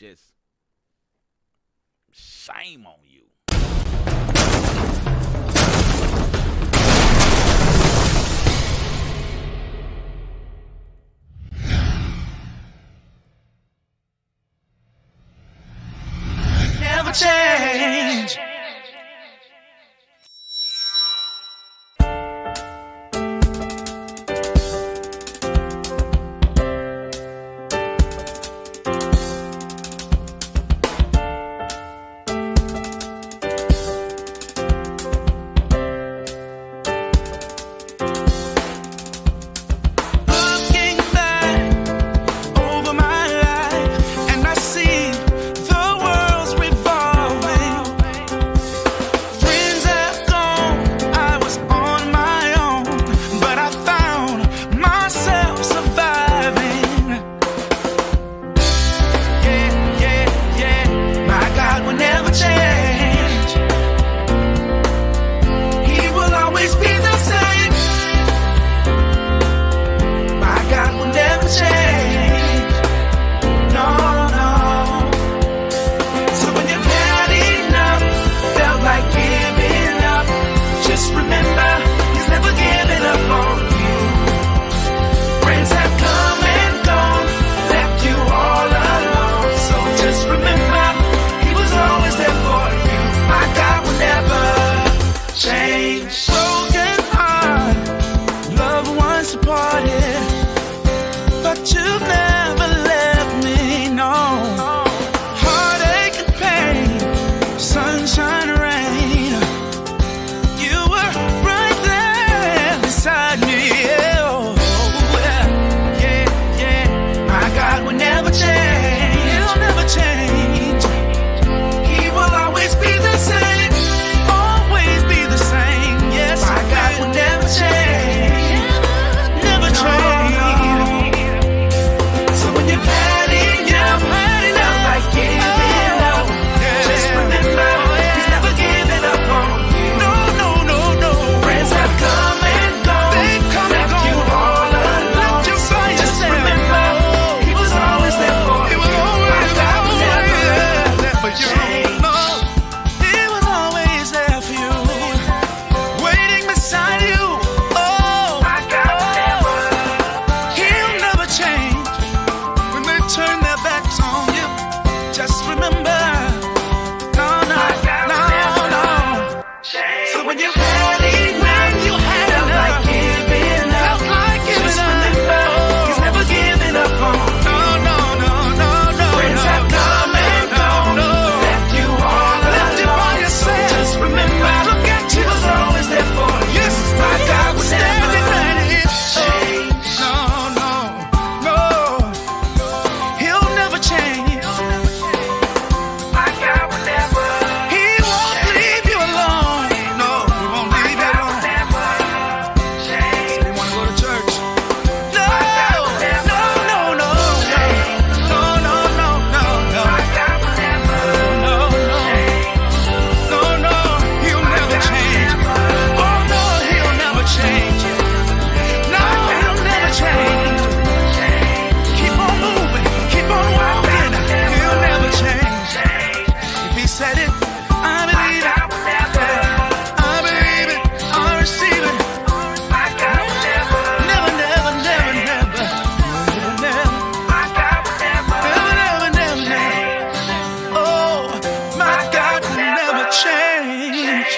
Just shame on you. Never change. Looking back over my life, and I see the world's revolving. Friends have gone, I was on my own, but I found myself surviving. Yeah, yeah, yeah. My God will never change. He will always be the same. My God will never change. No, no. So when you've had enough, felt like giving up, just remember, He's never given up on you. Friends have come and gone, left you all alone. So just remember, He was always there for you. My God will never change. Broken heart, loved ones departed, but you've never left me, no. Heartache and pain, sunshine, rain, you were right there beside me. Yeah, oh, yeah, yeah, yeah. My God will never change. He'll never change. He will always be the same. Always be the same. Yes, my God will never change. Never change. So when you've had enough, felt like giving up, just remember, He's never given up on you. No, no, no, no. Friends have come and gone, left you all alone. So just remember, He was always there for you. My God will never change. He was always there for you, waiting beside you. Oh, my God will never. He'll never change. When they turn their backs on you, just remember, no, no, no, no. So when you've had enough, you had felt like giving up, just remember, He's never given up on you. No, no, no, no, no. Friends have come and gone, left you all alone. So just remember, look at you, He was always there for you. Yes, my God will never change. No, no, no. He'll never change. My God will never. He won't leave you alone. No, He won't leave you alone. You wanna go to church? No, no, no, no, no, no, no, no, no, no. No, no, no, He'll never change. Oh no, He'll never change. No, He'll never change. Keep on moving, keep on walking. He'll never change. If He said it, I believe it. I believe it. I receive it. Never, never, never, never, never, never, never, never, never. Oh, my God will never change.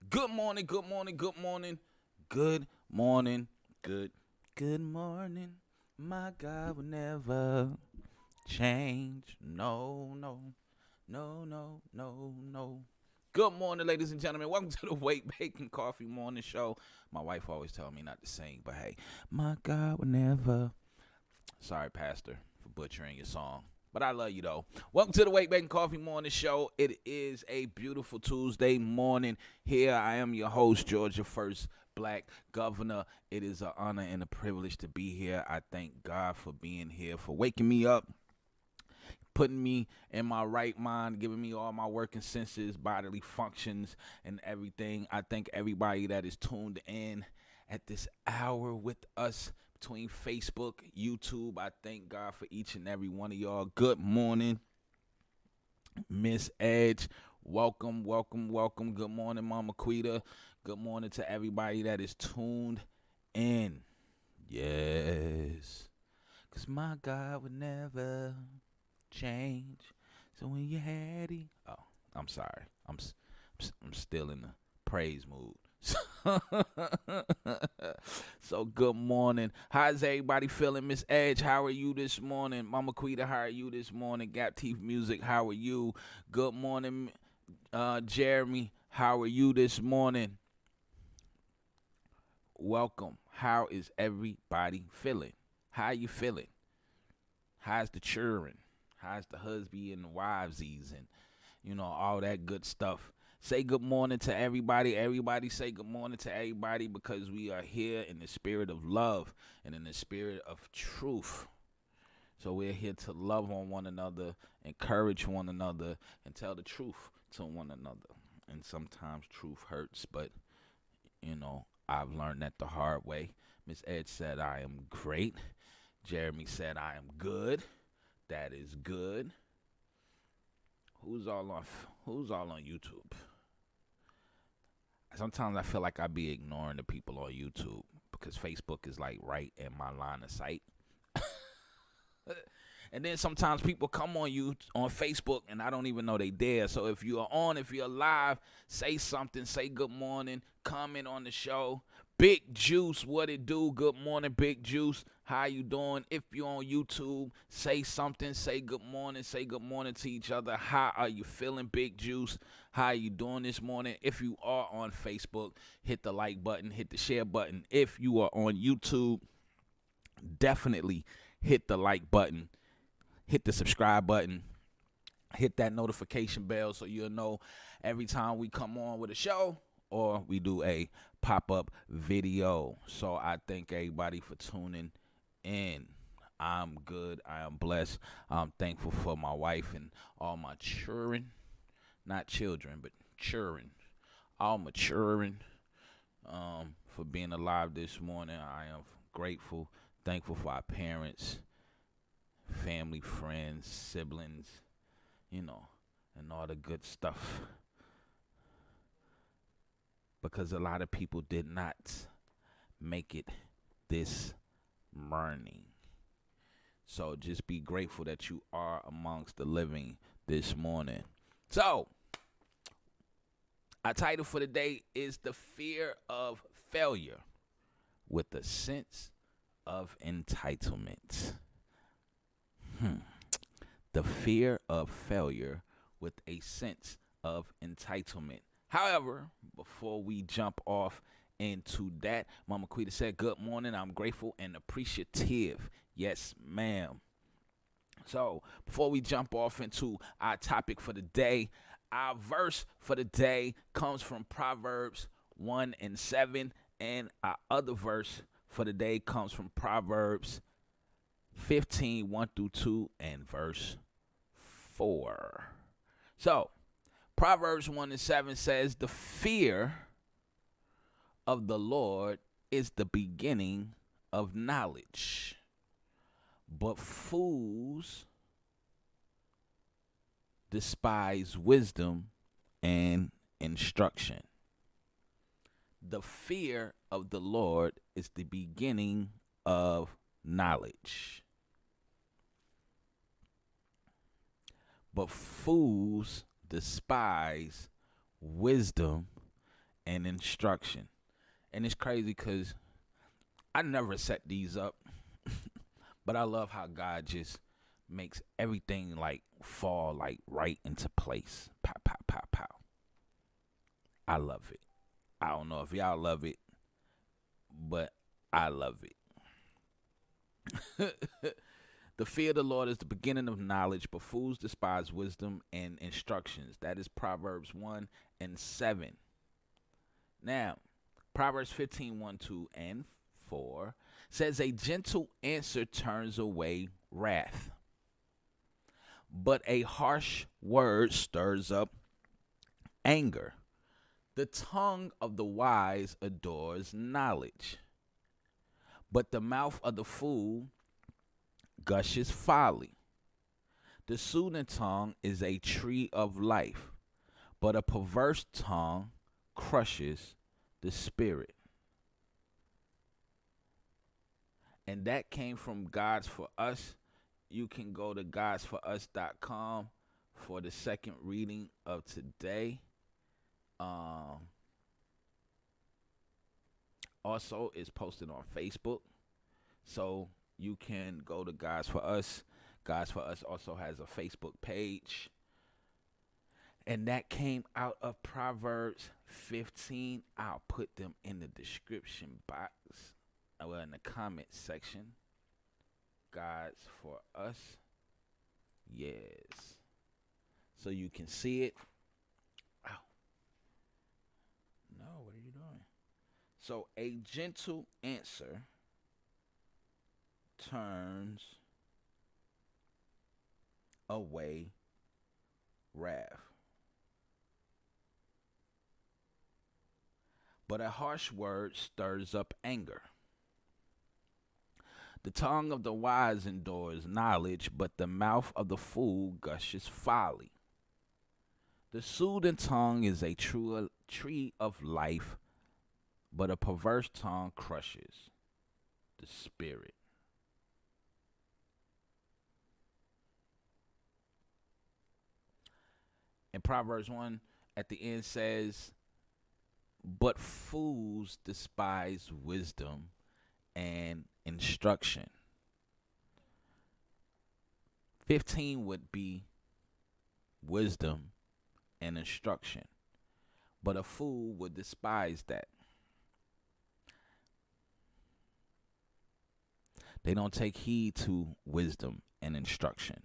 Good morning, good morning, good morning, good morning. My God will never change. No, no, no, no, no, no. Good morning, ladies and gentlemen. Welcome to the Wake Bacon Coffee Morning Show. My wife always tells me not to sing, but hey, my God would never. Sorry, Pastor, for butchering your song. But I love you, though. Welcome to the Wake Bacon Coffee Morning Show. It is a beautiful Tuesday morning. Here I am, your host, Georgia First Black Governor. It is an honor and a privilege to be here. I thank God for being here, for waking me up, putting me in my right mind, giving me all my working senses, bodily functions, and everything. I thank everybody that is tuned in at this hour with us between Facebook, YouTube. I thank God for each and every one of y'all. Good morning, Miss Edge. Welcome, welcome, welcome. Good morning, Mama Quita. Good morning to everybody that is tuned in. Yes. Because my God would never change. So when you had it. Oh, I'm sorry. I'm still in the praise mood. So good morning. How's everybody feeling? Miss Edge, how are you this morning? Mama Quita, how are you this morning? Gap Teeth Music, how are you? Good morning, Jeremy. How are you this morning? Welcome. How is everybody feeling? How you feeling? How's the children? How's the husband and the wivesies and, all that good stuff? Say good morning to everybody. Everybody say good morning to everybody because we are here in the spirit of love and in the spirit of truth. So we're here to love on one another, encourage one another, and tell the truth to one another. And sometimes truth hurts, but, I've learned that the hard way. Miss Ed said I am great. Jeremy said I am good. That is good. Who's all on YouTube? Sometimes I feel like I be ignoring the people on YouTube because Facebook is like right in my line of sight. And then sometimes people come on Facebook and I don't even know they there. So if you're live, say something, say good morning, comment on the show. Big Juice, what it do? Good morning, Big Juice. How you doing? If you're on YouTube, say something, say good morning to each other. How are you feeling, Big Juice? How you doing this morning? If you are on Facebook, hit the like button, hit the share button. If you are on YouTube, definitely hit the like button, hit the subscribe button, hit that notification bell so you'll know every time we come on with a show or we do a pop-up video. So I thank everybody for tuning in. I'm good. I am blessed. I'm thankful for my wife and all my children. Not children, but children. All my children for being alive this morning. I am grateful, thankful for our parents, family, friends, siblings, and all the good stuff. Because a lot of people did not make it this morning. So just be grateful that you are amongst the living this morning. So, our title for the day is The Fear of Failure with a Sense of Entitlement. The fear of failure with a sense of entitlement. However, before we jump off into that, Mama Quita said, good morning. I'm grateful and appreciative. Yes, ma'am. So before we jump off into our topic for the day, our verse for the day comes from Proverbs 1:7, and our other verse for the day comes from Proverbs 15:1-2, and verse 4. So, Proverbs 1:7 says, the fear of the Lord is the beginning of knowledge, but fools despise wisdom and instruction. The fear of the Lord is the beginning of knowledge, but fools despise wisdom and instruction. And it's crazy because I never set these up, but I love how God just makes everything like fall like right into place. Pow, pow, pow, pow. I love it. I don't know if y'all love it, but I love it. The fear of the Lord is the beginning of knowledge, but fools despise wisdom and instructions. That is Proverbs 1:7. Now, Proverbs 15:1, 2, and 4 says, a gentle answer turns away wrath, but a harsh word stirs up anger. The tongue of the wise adores knowledge, but the mouth of the fool gushes folly. The soothing tongue is a tree of life, but a perverse tongue crushes the spirit. And that came from God's For Us. You can go to godsforus.com for the second reading of today. Also, it's posted on Facebook, so you can go to Gods For Us. Gods For Us also has a Facebook page. And that came out of Proverbs 15. I'll put them in the description box, well, in the comment section. Gods For Us. Yes. So you can see it. Ow. No, what are you doing? So a gentle answer turns away wrath, but a harsh word stirs up anger. The tongue of the wise endures knowledge, but the mouth of the fool gushes folly. The soothing tongue is a tree of life, but a perverse tongue crushes the spirit. And Proverbs 1 at the end says, but fools despise wisdom and instruction. 15 would be wisdom and instruction, but a fool would despise that. They don't take heed to wisdom and instruction.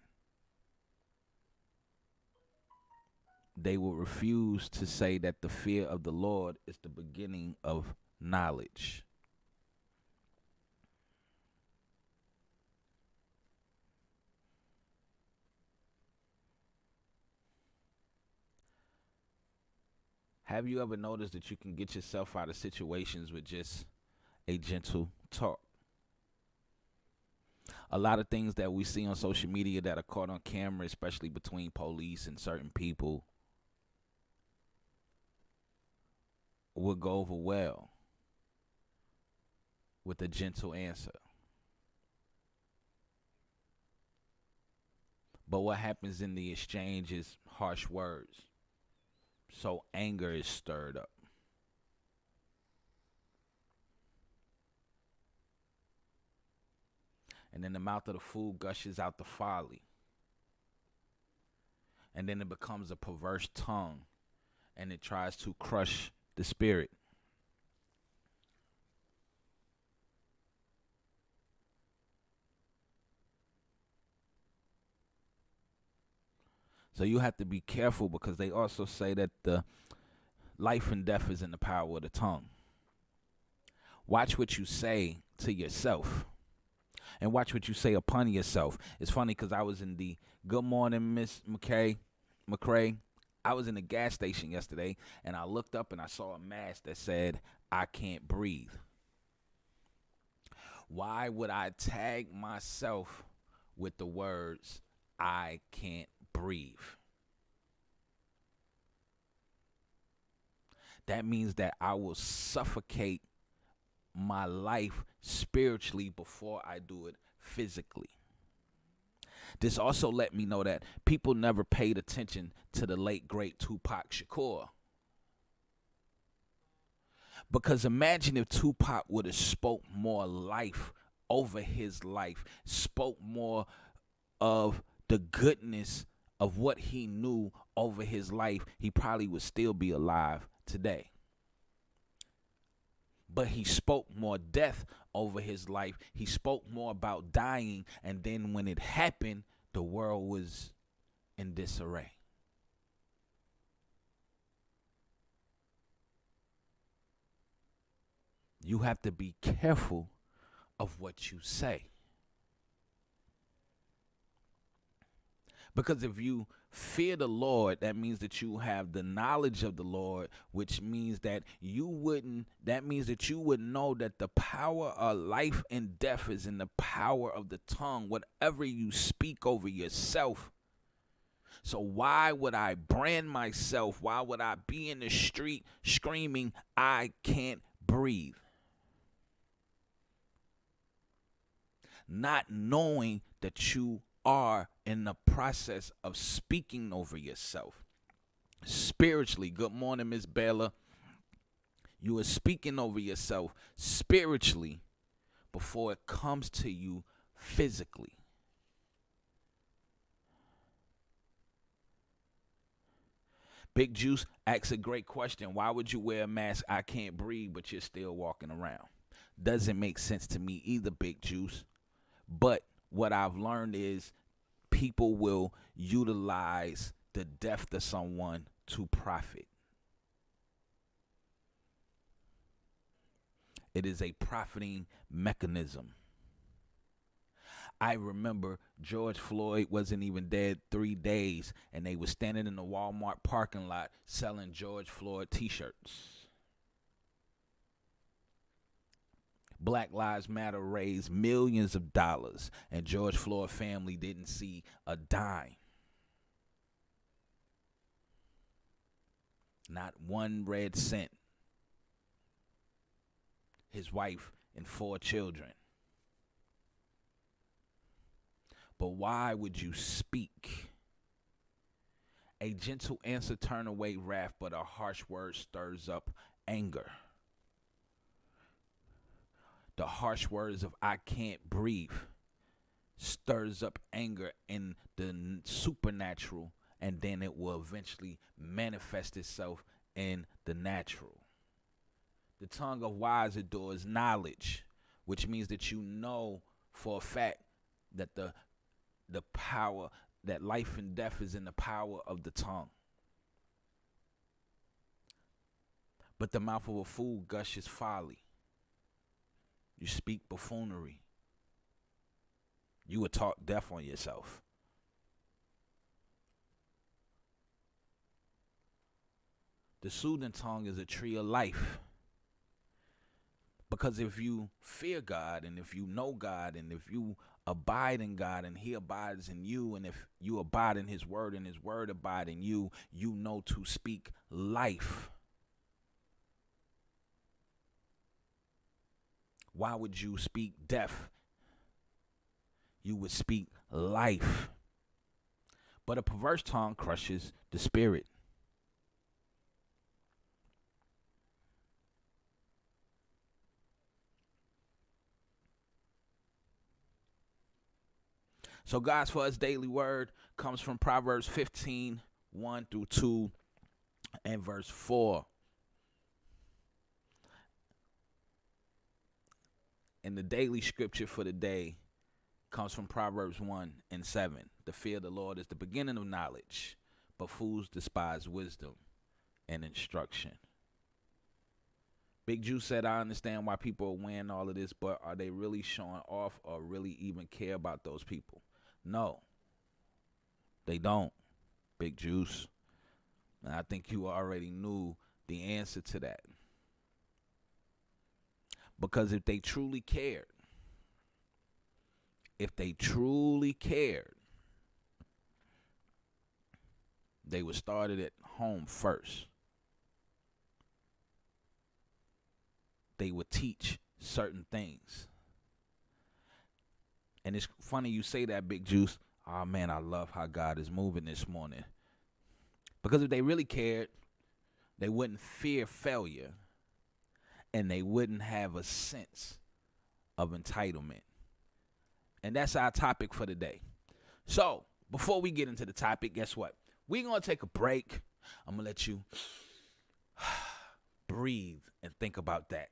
They will refuse to say that the fear of the Lord is the beginning of knowledge. Have you ever noticed that you can get yourself out of situations with just a gentle talk? A lot of things that we see on social media that are caught on camera, especially between police and certain people, will go over well with a gentle answer. But what happens in the exchange is harsh words. So anger is stirred up. And then the mouth of the fool gushes out the folly. And then it becomes a perverse tongue, and it tries to crush the spirit. So you have to be careful, because they also say that the life and death is in the power of the tongue. Watch what you say to yourself, and watch what you say upon yourself. It's funny because I was in the Good Morning Miss McCray. I was in the gas station yesterday, and I looked up and I saw a mask that said, I can't breathe. Why would I tag myself with the words, I can't breathe? That means that I will suffocate my life spiritually before I do it physically. This also let me know that people never paid attention to the late, great Tupac Shakur. Because imagine if Tupac would have spoke more life over his life, spoke more of the goodness of what he knew over his life, he probably would still be alive today. But he spoke more death over his life. He spoke more about dying. And then when it happened, the world was in disarray. You have to be careful of what you say. Because if you fear the Lord, that means that you have the knowledge of the Lord, which means that you would know that the power of life and death is in the power of the tongue, whatever you speak over yourself. So why would I brand myself? Why would I be in the street screaming, I can't breathe? Not knowing that you are in the process of speaking over yourself spiritually. Good morning, Miss Bella. You are speaking over yourself spiritually before it comes to you physically. Big Juice asks a great question. Why would you wear a mask? I can't breathe, but you're still walking around. Doesn't make sense to me either, Big Juice. But what I've learned is people will utilize the death of someone to profit. It is a profiting mechanism. I remember George Floyd wasn't even dead 3 days, and they were standing in the Walmart parking lot selling George Floyd t-shirts. Black Lives Matter raised millions of dollars, and George Floyd family didn't see a dime. Not one red cent. His wife and 4 children. But why would you speak? A gentle answer turn away wrath, but a harsh word stirs up anger. The harsh words of I can't breathe stirs up anger in the supernatural, and then it will eventually manifest itself in the natural. The tongue of wise adores knowledge, which means that you know for a fact that the power, that life and death is in the power of the tongue. But the mouth of a fool gushes folly. You speak buffoonery. You will talk death on yourself. The soothing tongue is a tree of life. Because if you fear God, and if you know God, and if you abide in God, and he abides in you, and if you abide in his word, and his word abide in you, you know to speak life. Why would you speak death? You would speak life. But a perverse tongue crushes the spirit. So God's for us daily word comes from Proverbs 15, 1 through 2, and verse 4. And the daily scripture for the day comes from Proverbs 1 and 7. The fear of the Lord is the beginning of knowledge, but fools despise wisdom and instruction. Big Juice said, I understand why people are wearing all of this, but are they really showing off or really even care about those people? No, they don't, Big Juice. And I think you already knew the answer to that. Because if they truly cared, they would start it at home first. They would teach certain things. And it's funny you say that, Big Juice. Oh, man, I love how God is moving this morning. Because if they really cared, they wouldn't fear failure. And they wouldn't have a sense of entitlement. And that's our topic for today. So, before we get into the topic, guess what? We're going to take a break. I'm going to let you breathe and think about that.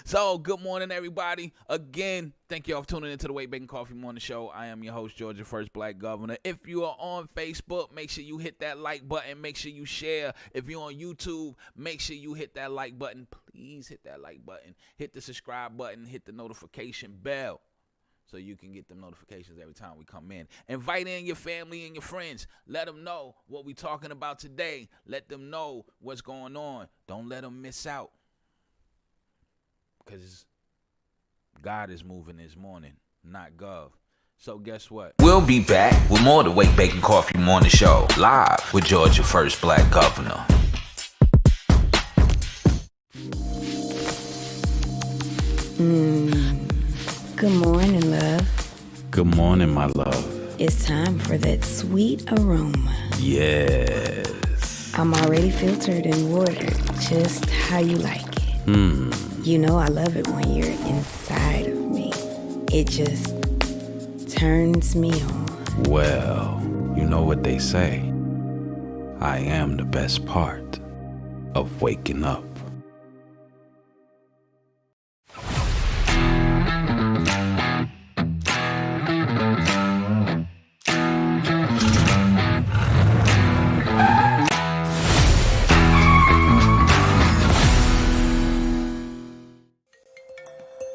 So, good morning, everybody. Again, thank you all for tuning into the Wake Bacon Coffee Morning Show. I am your host, Georgia First Black Governor. If you are on Facebook, make sure you hit that like button. Make sure you share. If you're on YouTube, make sure you hit that like button. Please hit that like button. Hit the subscribe button. Hit the notification bell so you can get the notifications every time we come in. Invite in your family and your friends. Let them know what we're talking about today. Let them know what's going on. Don't let them miss out. Because God is moving this morning, not Gov. So guess what? We'll be back with more of the Wake Bacon Coffee Morning Show, live with Georgia First Black Governor. Good morning, love. Good morning, my love. It's time for that sweet aroma. Yes. I'm already filtered and watered, just how you like it. You know I love it when you're inside of me. It just turns me on. Well, you know what they say. I am the best part of waking up.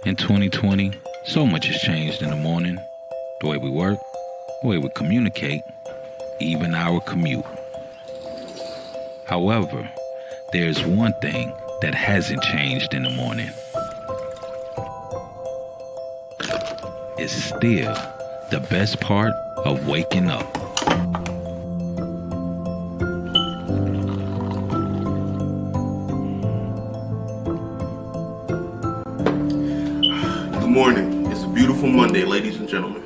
In 2020, so much has changed in the morning. The way we work, the way we communicate, even our commute. However, there's one thing that hasn't changed in the morning. It's still the best part of waking up. Good morning. It's a beautiful Monday, ladies and gentlemen.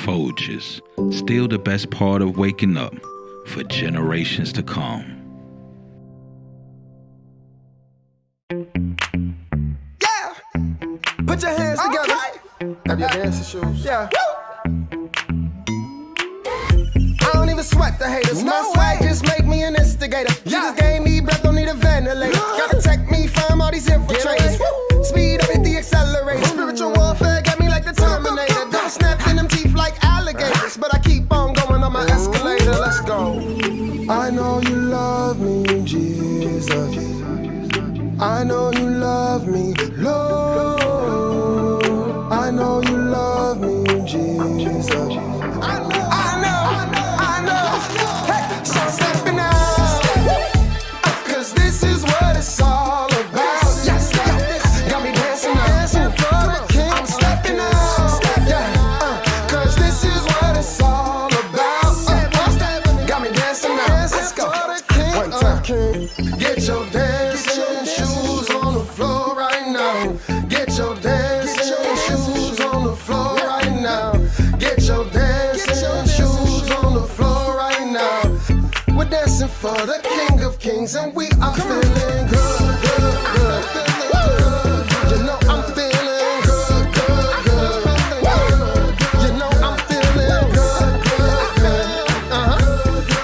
Folgers, still the best part of waking up for generations to come. Yeah! Put your hands together. Have your dancing shoes. Yeah. I don't even sweat the haters. My swag just make me an instigator. You just gave me breath, don't need a ventilator. Gotta protect me from all these infiltrators. Speed up, hit the accelerator. Spiritual warfare got me like the Terminator. Don't snap in them teeth like alligators, but I keep on going on my escalator. Let's go. I know you love me, Jesus. I know you love me, Lord. I know you love me, Jesus. I know. Hey, so I'm stepping out, 'cause this is what it's all about. Got me dancing for the King. I'm stepping out, 'cause this is what it's all about. Got me dancing now. Let's go. One time, King. Get your dancing shoes on the floor right now. Get your dancing shoes on the floor right now. Get your dancing shoes on the floor right now. We're dancing for the King of Kings, and we are feeling good, good, good. You know I'm feeling good, good, good. You know I'm feeling good, good, good.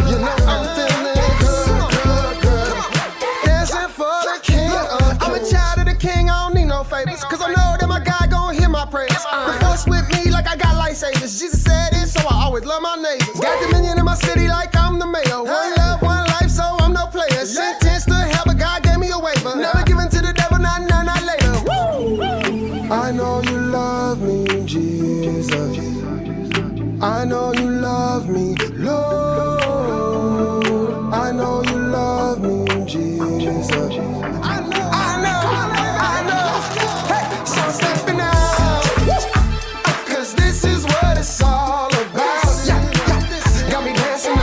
You know I'm feeling good, good, good. Dancing for the King of Kings. I'm a child of the King, I don't need no favors, 'cause I know that my God gon' hear my praise. The force with me like I got lightsabers. Jesus said it, so I always love my neighbors. Got dominion in my city like I'm the mayor. One love, one life, so I'm no player. Sentenced to hell, but God gave me a waiver. Never given to the devil, not now, not later. I know you love me, Jesus. I know you love me, Lord. I know you love me, Jesus. I know. Hey, so I'm stepping out, 'cause this is what it's all about. Got me dancing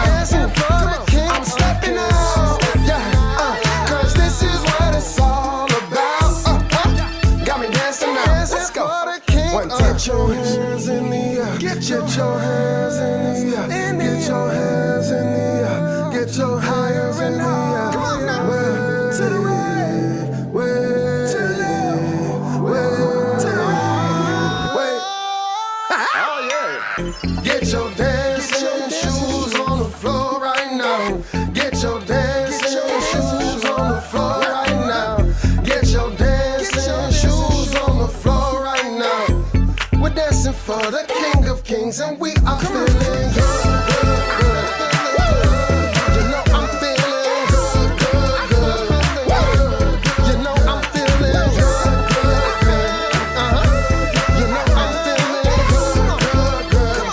for the King. I'm stepping out, 'cause this is what it's all about. Got me dancing now. Let's go. Get your hands in the air. Get your hands in the air. Get your hands in the air. Get your hands in the air. Come on now. To the right. To the left. To the right. Get your dancing shoes on the floor right now. Get your dancing shoes on the floor right now. Get your dancing shoes on the floor right now. We're dancing for the King of Kings and we are feeling good, good, good. You know I'm feeling good, good, good. You know I'm feeling good, good, good. You know I'm feeling good, good, good.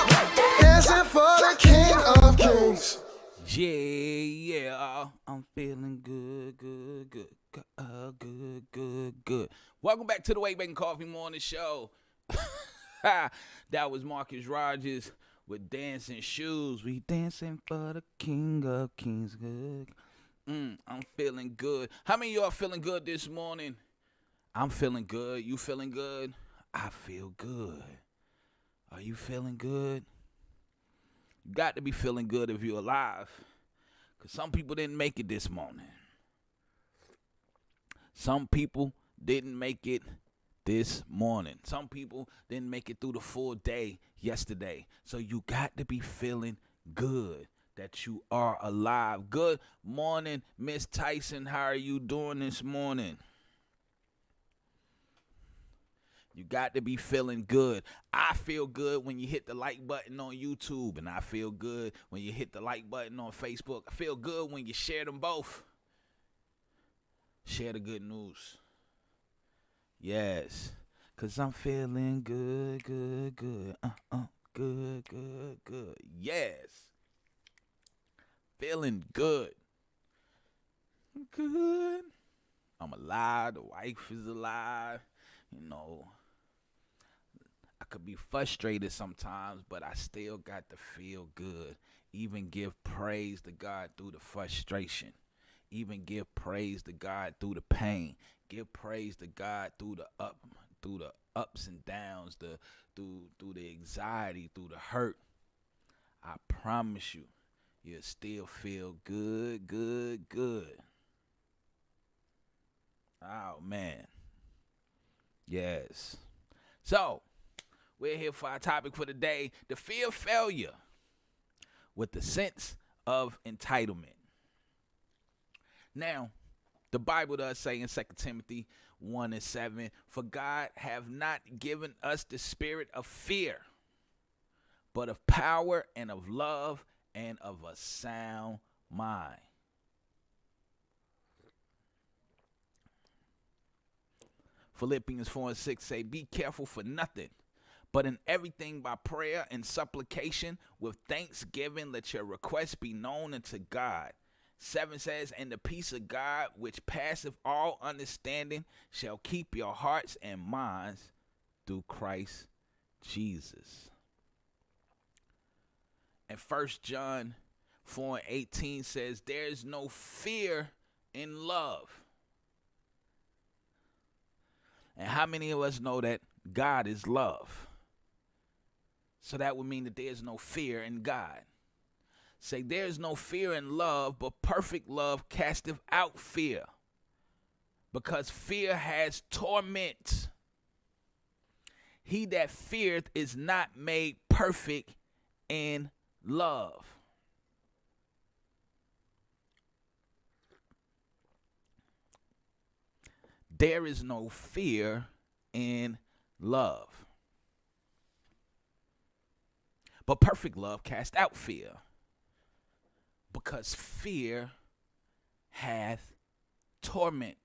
Dancing for the King of Kings. Yeah, I'm feeling good, good, good, good, good, good. Welcome back to the Wake Bacon Coffee Morning Show. That was Marcus Rogers with Dancing Shoes. We dancing for the King of Kings. Good. I'm feeling good. How many of y'all feeling good this morning? I'm feeling good. You feeling good? I feel good. Are you feeling good? You got to be feeling good if you're alive. Because some people didn't make it this morning. Some people didn't make it this morning. Some people didn't make it through the full day yesterday. So you got to be feeling good that you are alive. Good morning, Miss Tyson. How are you doing this morning? You got to be feeling good. I feel good when you hit the like button on YouTube, and I feel good when you hit the like button on Facebook. I feel good when you share them both. Share the good news. Yes, because I'm feeling good, good, good. Good, good, good. Yes. Feeling good. Good. I'm alive. The wife is alive. You know, I could be frustrated sometimes, but I still got to feel good. Even give praise to God through the frustration. Even give praise to God through the pain. Give praise to God through the ups and downs, through the anxiety, through the hurt. I promise you, you'll still feel good, good, good. Oh man. Yes. So, we're here for our topic for the day, the fear of failure with the sense of entitlement. Now, the Bible does say in 2 Timothy 1:7, for God have not given us the spirit of fear, but of power and of love and of a sound mind. Philippians 4:6 say, be careful for nothing, but in everything by prayer and supplication with thanksgiving let your requests be known unto God. 7 says, and the peace of God, which passeth all understanding, shall keep your hearts and minds through Christ Jesus. And 1 John 4:18 says, there is no fear in love. And how many of us know that God is love? So that would mean that there's no fear in God. Say, there's no fear in love, but perfect love casteth out fear, because fear has torment. He that feareth is not made perfect in love. There is no fear in love, but perfect love casts out fear, because fear hath torment.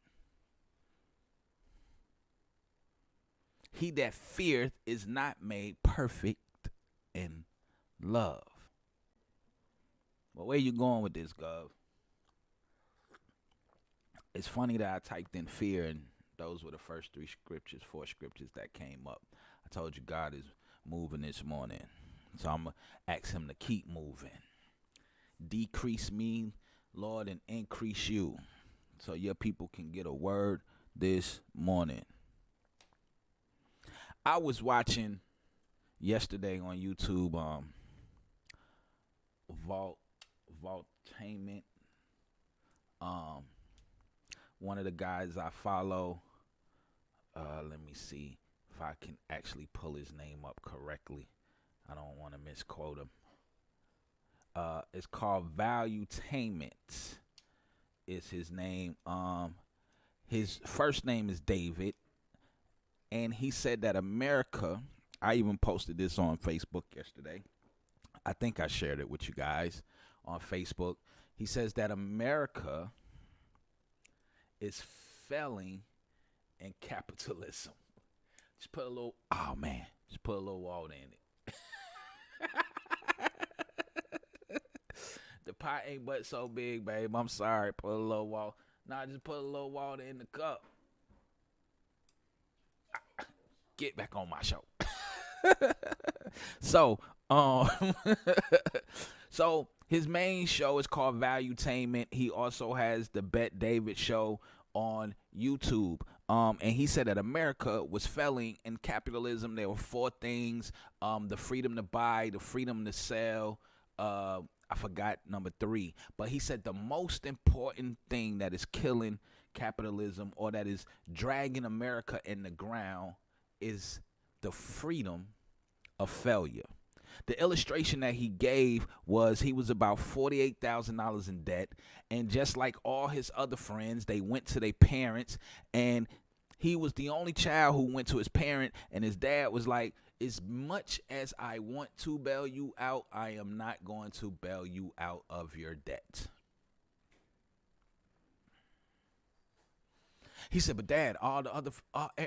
He that feareth is not made perfect in love. But where you going with this, Gov? It's funny that I typed in fear, and those were the first four scriptures that came up. I told you God is moving this morning, so I'm going to ask him to keep moving. Decrease me, Lord, and increase you, so your people can get a word this morning. I was watching yesterday on YouTube, Vaultainment. One of the guys I follow, let me see if I can actually pull his name up correctly. I don't want to misquote him. It's called Valuetainment. Is his name. His first name is David, and he said that America. I even posted this on Facebook yesterday. I think I shared it with you guys on Facebook. He says that America is failing in capitalism. Just put a little. Oh man, just put a little water in it. The pot ain't but so big, babe. I'm sorry. Put a little water. Nah, just put a little water in the cup. Get back on my show. So, so his main show is called Valuetainment. He also has the Bet David show on YouTube. And he said that America was failing in capitalism. There were 4 things: the freedom to buy, the freedom to sell. I forgot number 3, but he said the most important thing that is killing capitalism, or that is dragging America in the ground, is the freedom of failure. The illustration that he gave was he was about $48,000 in debt, and just like all his other friends, they went to their parents, and he was the only child who went to his parent, and his dad was like, as much as I want to bail you out, I am not going to bail you out of your debt. He said, but Dad,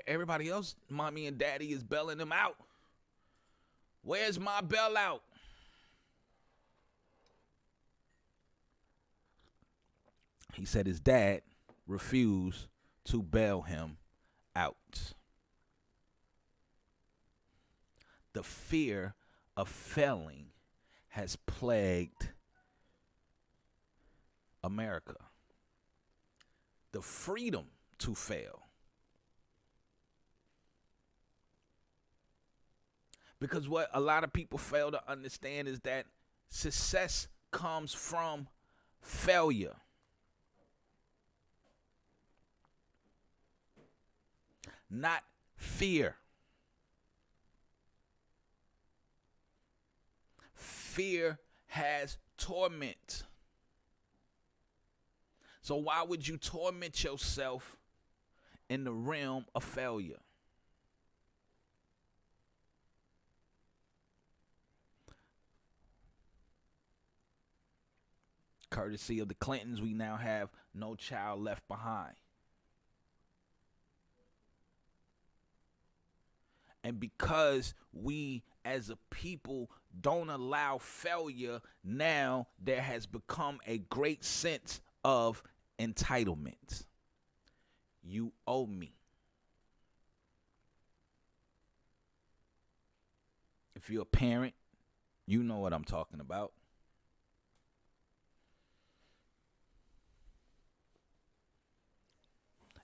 everybody else, mommy and daddy, is bailing them out. Where's my bailout? He said his dad refused to bail him out. The fear of failing has plagued America. The freedom to fail. Because what a lot of people fail to understand is that success comes from failure. Not fear. Fear has torment. So why would you torment yourself in the realm of failure? Courtesy of the Clintons, we now have No Child Left Behind. And because we as a people don't allow failure, now there has become a great sense of entitlement. You owe me. If you're a parent, you know what I'm talking about.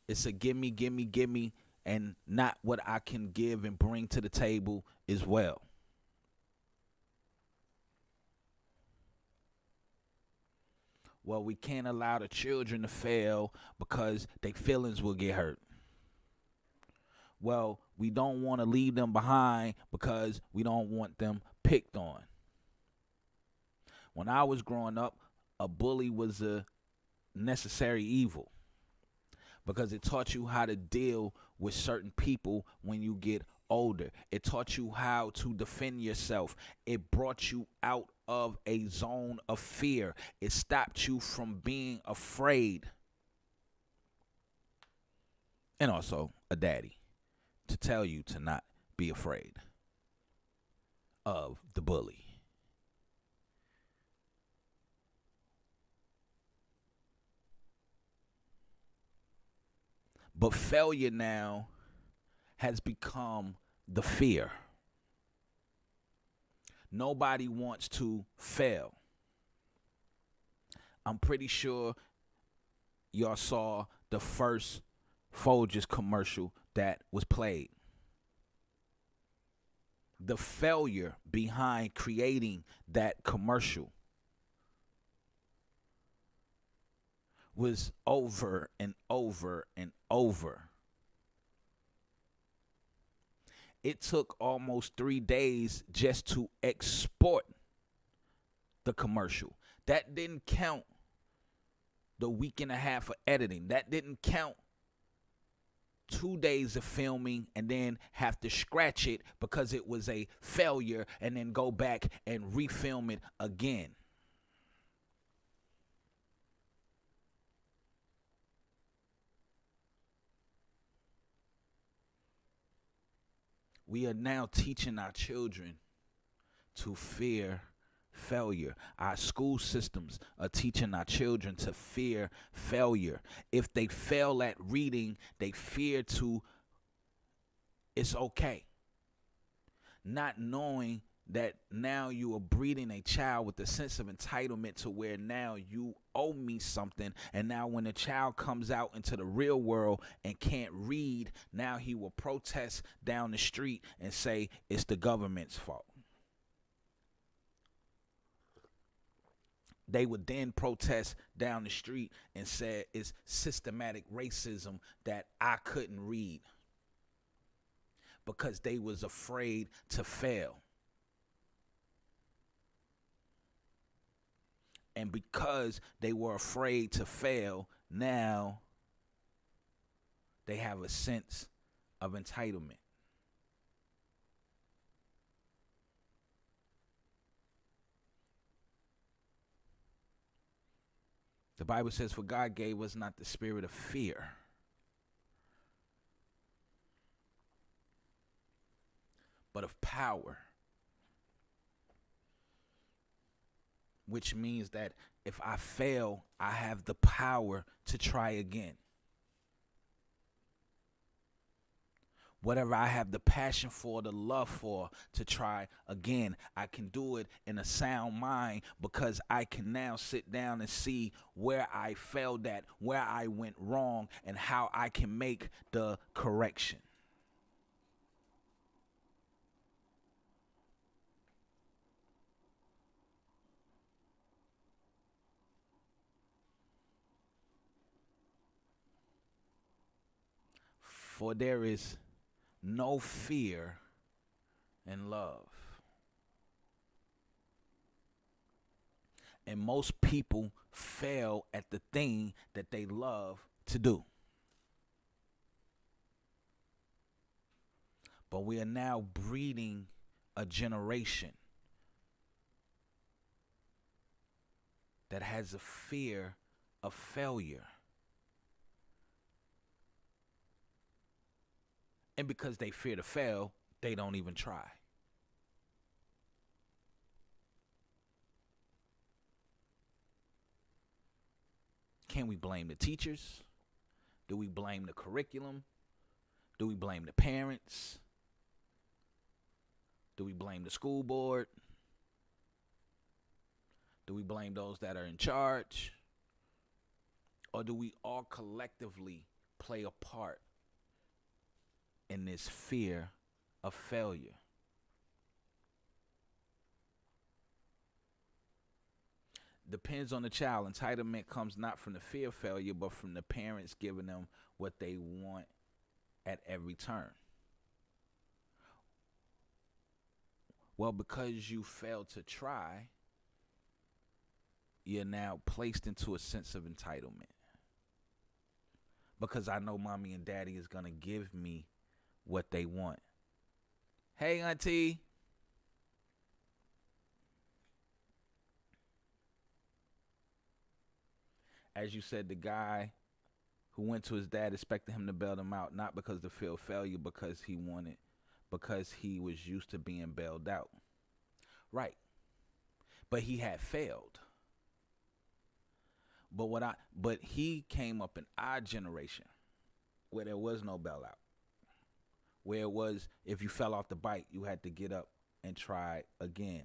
It's a gimme, gimme, gimme, and not what I can give and bring to the table as well. Well, we can't allow the children to fail because their feelings will get hurt. Well, we don't want to leave them behind because we don't want them picked on. When I was growing up, a bully was a necessary evil because it taught you how to deal with certain people when you get older. It taught you how to defend yourself. It brought you out of a zone of fear. It stopped you from being afraid. And also a daddy to tell you to not be afraid of the bully. But failure now has become the fear. Nobody wants to fail. I'm pretty sure y'all saw the first Folgers commercial that was played. The failure behind creating that commercial was over and over and over. It took almost 3 days just to export the commercial. That didn't count the week and a half of editing. That didn't count 2 days of filming and then have to scratch it because it was a failure and then go back and refilm it again. We are now teaching our children to fear failure. Our school systems are teaching our children to fear failure. If they fail at reading, they fear to, it's okay. Not knowing that now you are breeding a child with a sense of entitlement to where now you owe me something, and now when the child comes out into the real world and can't read, now he will protest down the street and say it's the government's fault. They would then protest down the street and say it's systematic racism that I couldn't read because they was afraid to fail. And because they were afraid to fail, now they have a sense of entitlement. The Bible says, for God gave us not the spirit of fear, but of power. Which means that if I fail, I have the power to try again. Whatever I have the passion for, the love for, to try again, I can do it in a sound mind because I can now sit down and see where I failed at, where I went wrong, and how I can make the correction. For there is no fear in love. And most people fail at the thing that they love to do. But we are now breeding a generation that has a fear of failure. And because they fear to fail, they don't even try. Can we blame the teachers? Do we blame the curriculum? Do we blame the parents? Do we blame the school board? Do we blame those that are in charge? Or do we all collectively play a part in this fear of failure? Depends on the child. Entitlement comes not from the fear of failure, but from the parents giving them what they want at every turn. Well, because you failed to try, you're now placed into a sense of entitlement. Because I know mommy and daddy is going to give me what they want. Hey, auntie. As you said, the guy who went to his dad expected him to bail him out, not because of the fear of failure, because he was used to being bailed out. Right. But he had failed. But he came up in our generation where there was no bailout. Where it was, if you fell off the bike, you had to get up and try again.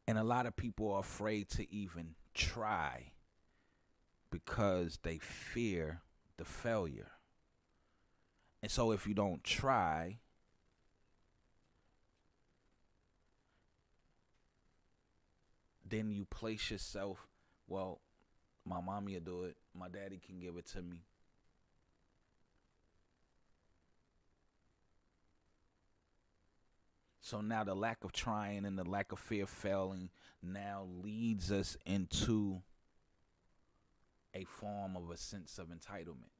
And a lot of people are afraid to even try because they fear the failure. And so if you don't try, then you place yourself, well, my mommy will do it, my daddy can give it to me. So now the lack of trying and the lack of fear of failing now leads us into a form of a sense of entitlement.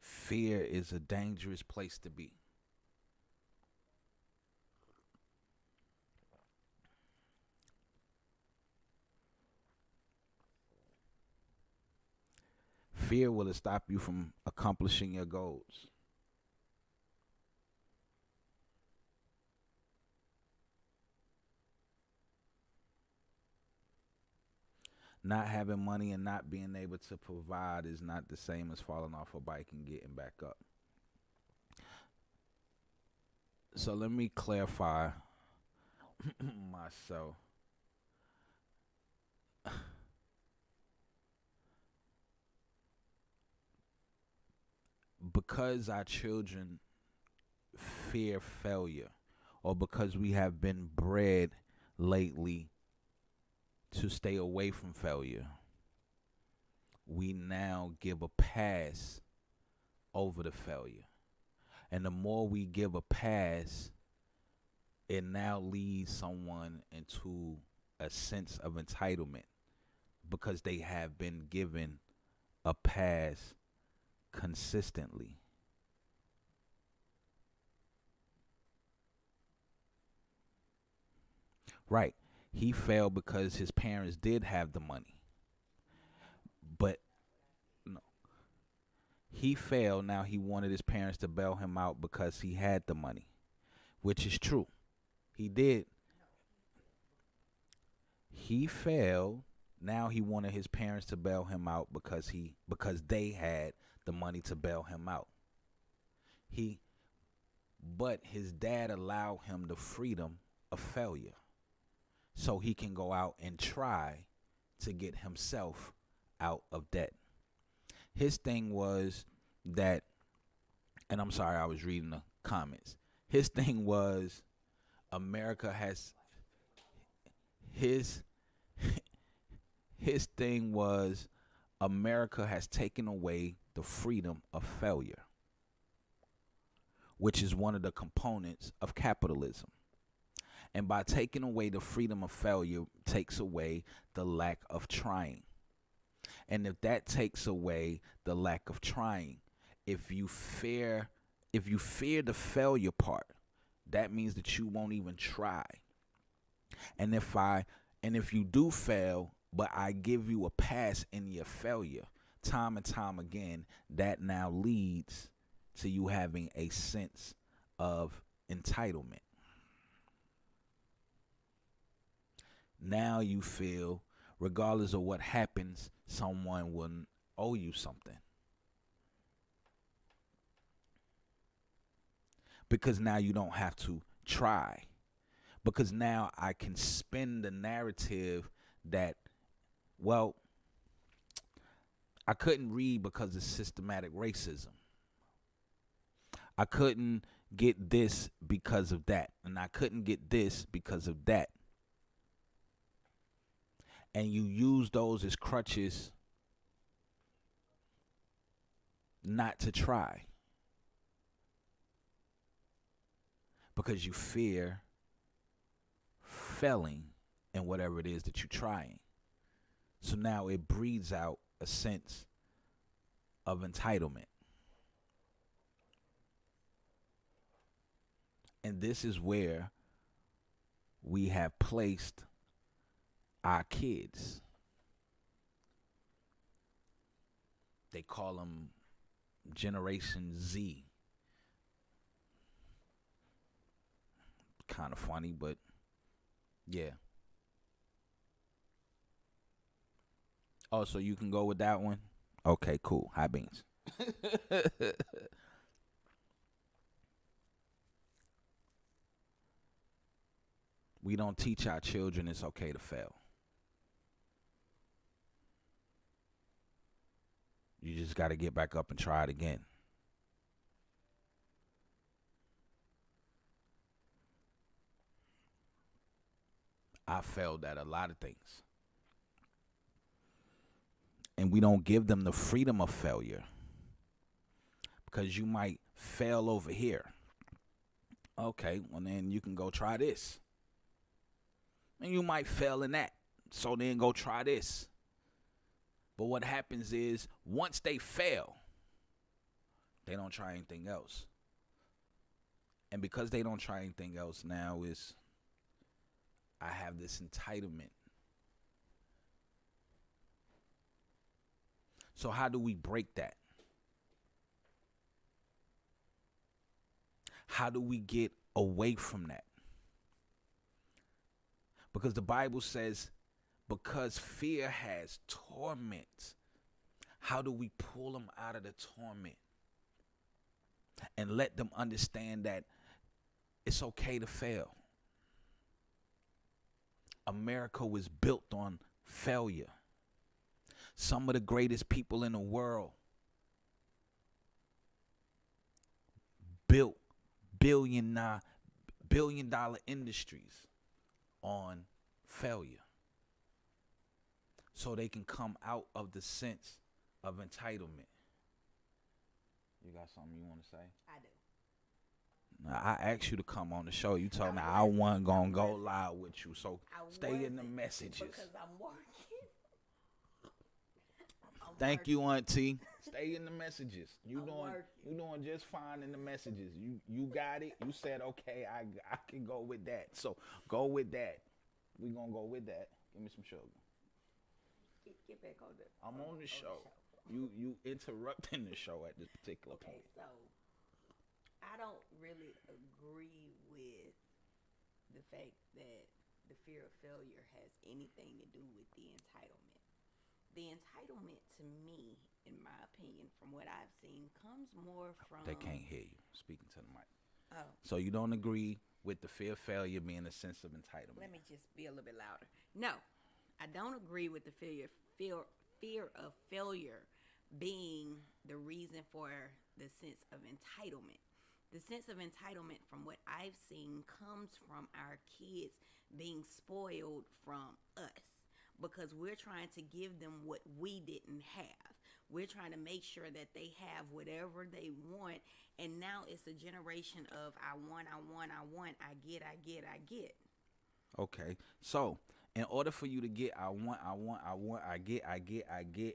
Fear is a dangerous place to be. Fear will stop you from accomplishing your goals. Not having money and not being able to provide is not the same as falling off a bike and getting back up. So let me clarify myself. Because our children fear failure, or because we have been bred lately to stay away from failure, we now give a pass over the failure. And the more we give a pass, it now leads someone into a sense of entitlement because they have been given a pass consistently. Right. He failed because his parents did have the money. But no. He failed. Now he wanted his parents to bail him out because he had the money, which is true. He did. He failed. Now he wanted his parents to bail him out because they had the money to bail him out. But his dad allowed him the freedom of failure, so he can go out and try to get himself out of debt. His thing was that, and I'm sorry, I was reading the comments. His thing was America has his thing was America has taken away the freedom of failure, which is one of the components of capitalism. And by taking away the freedom of failure takes away the lack of trying. And if that takes away the lack of trying, if you fear the failure part, that means that you won't even try. And if you do fail, but I give you a pass in your failure, time and time again, that now leads to you having a sense of entitlement. Now you feel, regardless of what happens, someone will owe you something. Because now you don't have to try. Because now I can spin the narrative that, well, I couldn't read because of systematic racism. I couldn't get this because of that. And I couldn't get this because of that. And you use those as crutches not to try. Because you fear failing in whatever it is that you're trying. So now it breeds out a sense of entitlement. And this is where we have placed our kids. They call them Generation Z. Kind of funny, but yeah. Oh, so you can go with that one? Okay, cool. High beans. We don't teach our children it's okay to fail. You just got to get back up and try it again. I failed at a lot of things. And we don't give them the freedom of failure. Because you might fail over here. Okay, well then you can go try this. And you might fail in that. So then go try this. But what happens is once they fail, they don't try anything else. And because they don't try anything else now is I have this entitlement. So how do we break that? How do we get away from that? Because the Bible says, because fear has torment, how do we pull them out of the torment? And let them understand that it's okay to fail. America was built on failure. Some of the greatest people in the world built billion-dollar industries on failure. So they can come out of the sense of entitlement. You got something you want to say? I do. Now, I asked you to come on the show. You told me I wasn't going to go live with you. So stay in the messages. Because I'm working. Thank you, Auntie. Stay in the messages. You doing just fine in the messages. You got it. You said, okay, I can go with that. So go with that. We going to go with that. Give me some sugar. Get back on I'm on the show. You interrupting the show at this particular point. So I don't really agree with the fact that the fear of failure has anything to do with the entitlement. The entitlement, to me, in my opinion, from what I've seen, comes more from... They can't hear you speaking to the mic. Oh. So you don't agree with the fear of failure being a sense of entitlement? Let me just be a little bit louder. No, I don't agree with the fear of failure being the reason for the sense of entitlement. The sense of entitlement, from what I've seen, comes from our kids being spoiled from us. Because we're trying to give them what we didn't have. We're trying to make sure that they have whatever they want. And now it's a generation of I want, I get. Okay. So in order for you to get I want, I get,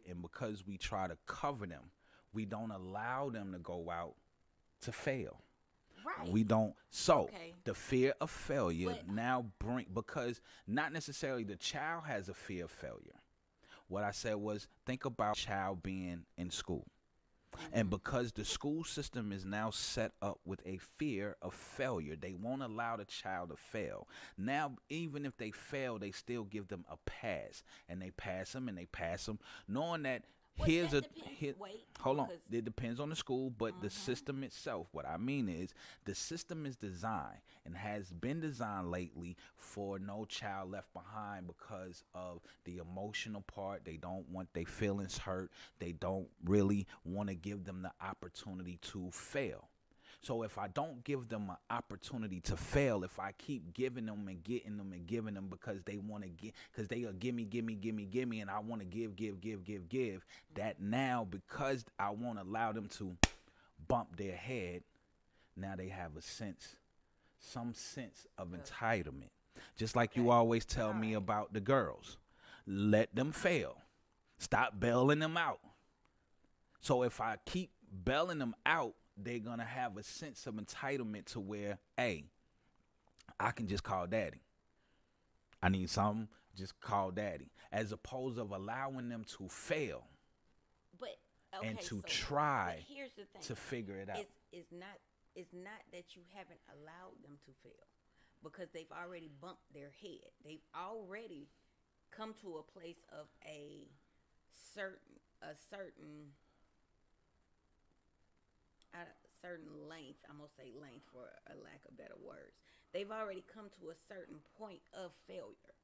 and because we try to cover them, we don't allow them to go out to fail. Right. We don't. So Okay. the fear of failure But- now because not necessarily the child has a fear of failure. What I said was, think about child being in school. And because the school system is now set up with a fear of failure, they won't allow the child to fail. Now, even if they fail, they still give them a pass. And they pass them and they pass them, knowing that Well, here's that a... depends. Wait, hold on. because- It depends on the school, but the system itself, what I mean is, the system is designed and has been designed lately for no child left behind because of the emotional part. They don't want their feelings hurt. They don't really want to give them the opportunity to fail. So if I don't give them an opportunity to fail, if I keep giving them and getting them and giving them because they want to get, because they are gimme, and I want to give, that now because I won't allow them to bump their head, now they have some sense of entitlement. Just like you always tell me about the girls. Let them fail. Stop bailing them out. So if I keep bailing them out, they're going to have a sense of entitlement to where, hey, I can just call daddy. I need something, just call daddy. As opposed of allowing them to fail But and okay, to so- try but here's the thing. to figure it out. It's not that you haven't allowed them to fail, because they've already bumped their head. They've already come to a place of a certain length. I'm gonna say length for a lack of better words. They've already come to a certain point of failure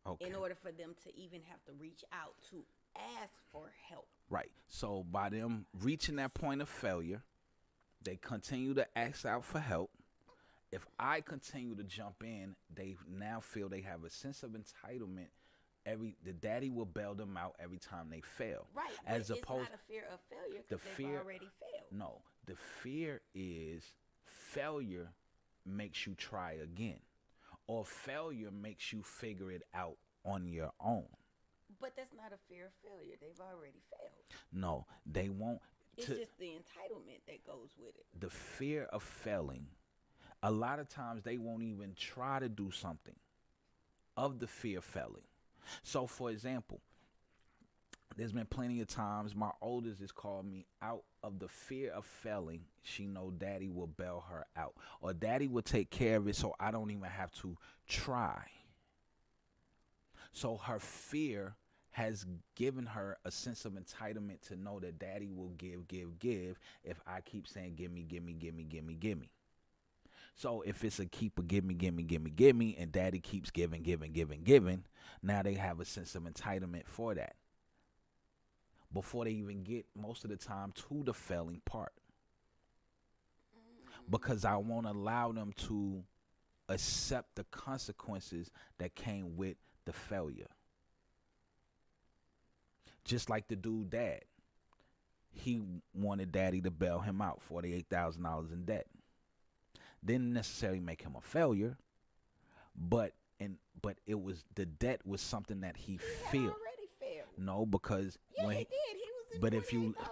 Okay. in order for them to even have to reach out to ask for help. Right. So by them reaching that point of failure, they continue to ask out for help. If I continue to jump in, they now feel they have a sense of entitlement. The daddy will bail them out every time they fail. Right. As but opposed, it's not a fear of failure the because fear they've already failed. No, the fear is failure makes you try again, or failure makes you figure it out on your own. But that's not a fear of failure. They've already failed. No, they won't. It's just the entitlement that goes with it. The fear of failing, a lot of times they won't even try to do something of the fear of failing. So, for example, there's been plenty of times my oldest has called me out of the fear of failing. She know daddy will bail her out, or daddy will take care of it so I don't even have to try. So her fear has given her a sense of entitlement to know that daddy will give if I keep saying give me. So if it's a keep of give me, and daddy keeps giving, now they have a sense of entitlement for that before they even get most of the time to the failing part, because I won't allow them to accept the consequences that came with the failure. Just like the dude dad, he wanted daddy to bail him out, $48,000 in debt. Didn't necessarily make him a failure, but it was, the debt was something that he Already felt. failed. No, because Yeah, when he did. He was in but if you- $48,000 worth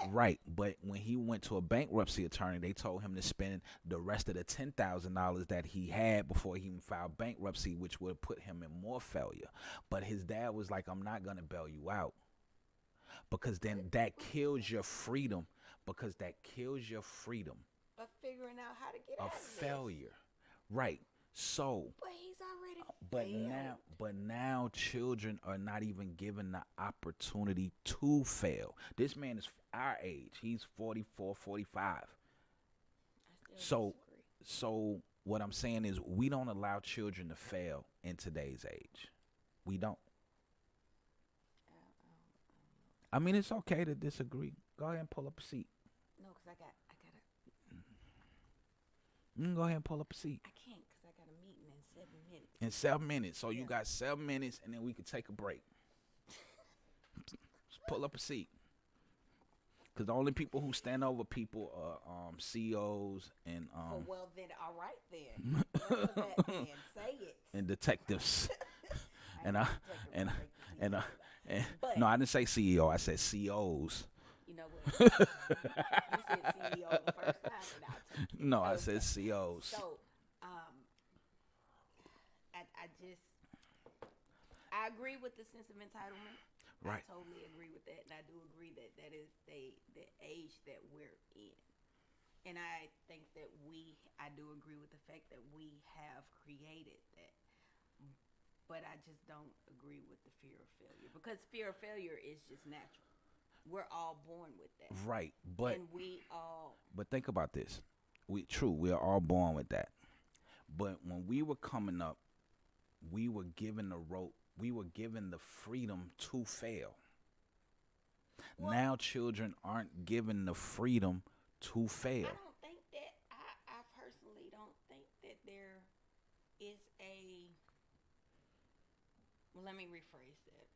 of debt. right, but when he went to a bankruptcy attorney, they told him to spend the rest of the $10,000 that he had before he even filed bankruptcy, which would put him in more failure. But his dad was like, I'm not gonna bail you out, because then that kills your freedom. Because that kills your freedom Of figuring out how to get of out of this. failure. Right. So But he's already failed. but now children are not even given the opportunity to fail. This man is our age. He's 44, 45. I still disagree. So what I'm saying is we don't allow children to fail in today's age. We don't. I mean, it's okay to disagree. Go ahead and pull up a seat. No, because I gotta. You can go ahead and pull up a seat. I can't because I got a meeting in 7 minutes. In 7 minutes. So you Yeah. got 7 minutes, and then we could take a break. Just pull up a seat. Because the only people who stand over people are CEOs and Well, then, all right, then. Answer that then. Say it. and detectives. and ain't I gonna take a and break to and, see I, all that. and But- no, I didn't say CEO. I said CEOs. You know what? You said CEO the first time, and I'll take it. No, I Okay. said CEOs. So, I agree with the sense of entitlement. Right. I totally agree with that, and I do agree that that is the age that we're in. And I think that I do agree with the fact that we have created that. But I just don't agree with the fear of failure, because fear of failure is just natural. We're all born with that. Right, but And we all, but think about this. We are all born with that. But when we were coming up, we were given the rope. We were given the freedom to fail. Now children aren't given the freedom to fail. I don't think that, I personally don't think that there is well, let me rephrase that.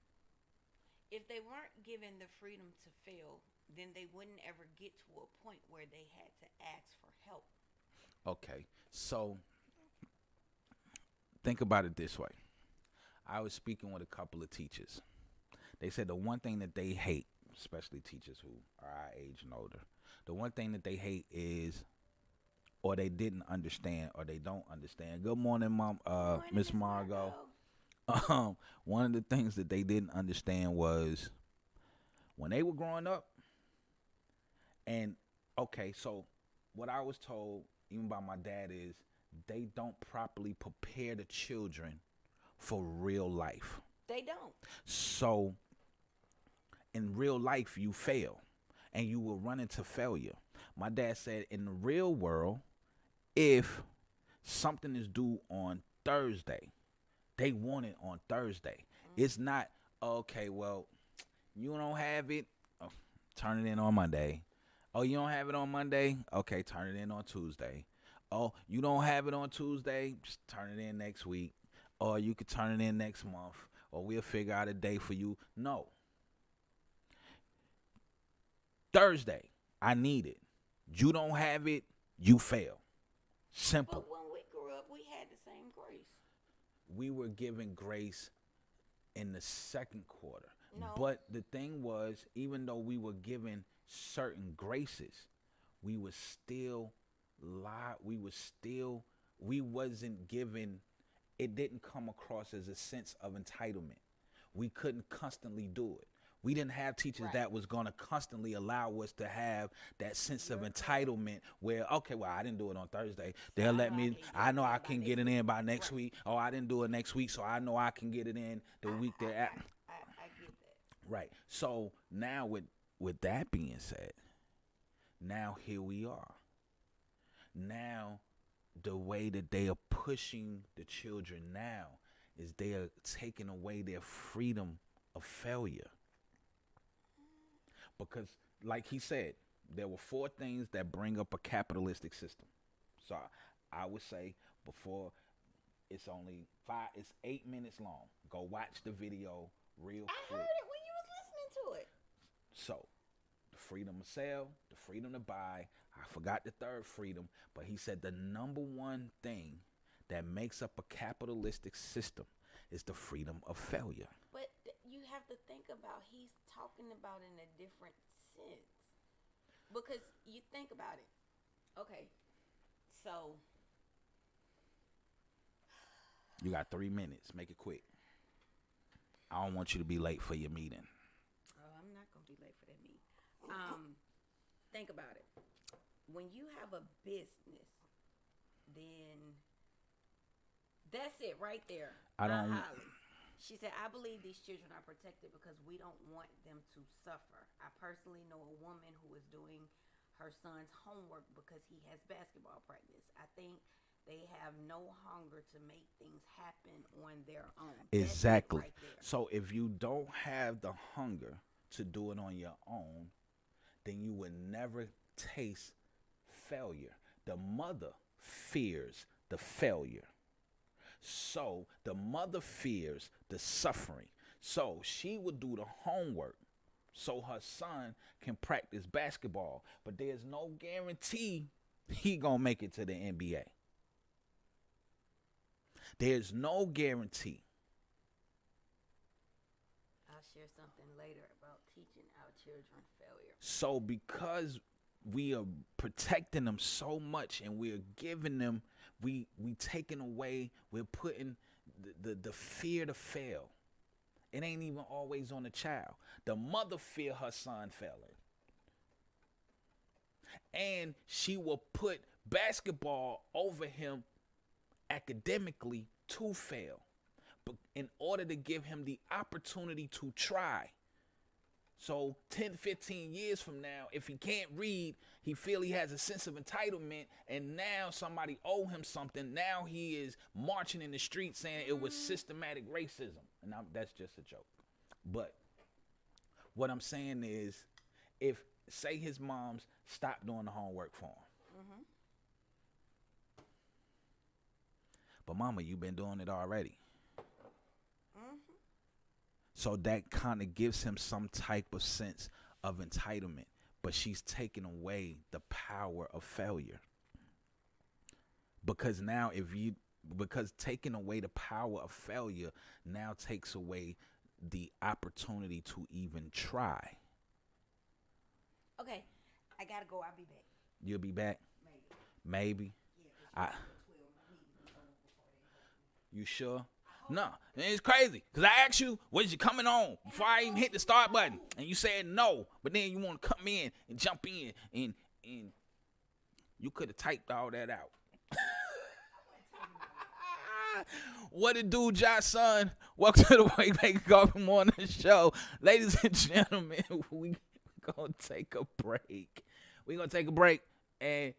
If they weren't given the freedom to fail, then they wouldn't ever get to a point where they had to ask for help. Okay, so think about it this way. I was speaking with a couple of teachers. They said the one thing that they hate, especially teachers who are our age and older, the one thing that they hate is, or they didn't understand, or they don't understand. Good morning, Mom, Miss Margot. One of the things that they didn't understand was when they were growing up. And okay, so what I was told, even by my dad, is they don't properly prepare the children for real life. They don't. So in real life, you fail and you will run into failure. My dad said in the real world, if something is due on Thursday, they want it on Thursday. It's not, okay, well, You don't have it, oh, turn it in on Monday. Oh, you don't have it on Monday? Okay, turn it in on Tuesday. Oh, you don't have it on Tuesday? Just turn it in next week. Or you could turn it in next month. Or we'll figure out a day for you. No. Thursday, I need it. You don't have it, you fail. Simple. But when we grew up, we had the same grace. We were given grace in the second quarter. No. But the thing was, even though we were given certain graces, we was still we wasn't given, it didn't come across as a sense of entitlement. We couldn't constantly do it. We didn't have teachers that was going to constantly allow us to have that sense of entitlement where, okay, well, I didn't do it on Thursday. They'll let me, I know I can get it in by next week. Oh, I didn't do it next week, so I know I can get it in the week thereafter. I get that. Right. So now with that being said, now here we are. Now the way that they are pushing the children now is they are taking away their freedom of failure. Because like he said, there were 4 things that bring up a capitalistic system. So I would say before it's 8 minutes long. Go watch the video real quick. I heard it when you was listening to it. So, the freedom to sell, the freedom to buy. I forgot the third freedom, but he said the number one thing that makes up a capitalistic system is the freedom of failure. But you have to think about, he's talking about in a different sense. Because you think about it. Okay, so. You got 3 minutes. Make it quick. I don't want you to be late for your meeting. Oh, I'm not going to be late for that meeting. Think about it. When you have a business, then that's it right there. Holly. She said, I believe these children are protected because we don't want them to suffer. I personally know a woman who is doing her son's homework because he has basketball practice. I think they have no hunger to make things happen on their own. Exactly. Right there. So if you don't have the hunger to do it on your own, then you would never taste failure. The mother fears the failure. So the mother fears the suffering. So she would do the homework so her son can practice basketball. But there's no guarantee he gonna make it to the NBA. There's no guarantee. I'll share something later about teaching our children failure. So because we are protecting them so much and we're giving them, we taking away, we're putting the fear to fail. It ain't even always on the child. The mother fear her son failing. And she will put basketball over him academically to fail, but in order to give him the opportunity to try. So 10, 15 years from now, if he can't read, he feel he has a sense of entitlement, and now somebody owe him something. Now he is marching in the streets saying it was systematic racism. And that's just a joke. But what I'm saying is, if, say his mom's stopped doing the homework for him. Mm-hmm. But mama, you've been doing it already. Mm-hmm. So that kind of gives him some type of sense of entitlement. But she's taking away the power of failure. Because now because taking away the power of failure now takes away the opportunity to even try. Okay, I gotta go. I'll be back. You'll be back? Maybe. Yeah, you sure? No, it's crazy. Because I asked you, was you coming on before I even hit the start button? And you said no. But then you want to come in and jump in. And you could have typed all that out. What it do, Josh, son? Welcome to the Wake Back Coffee Morning Show. Ladies and gentlemen, we going to take a break. We're going to take a break. And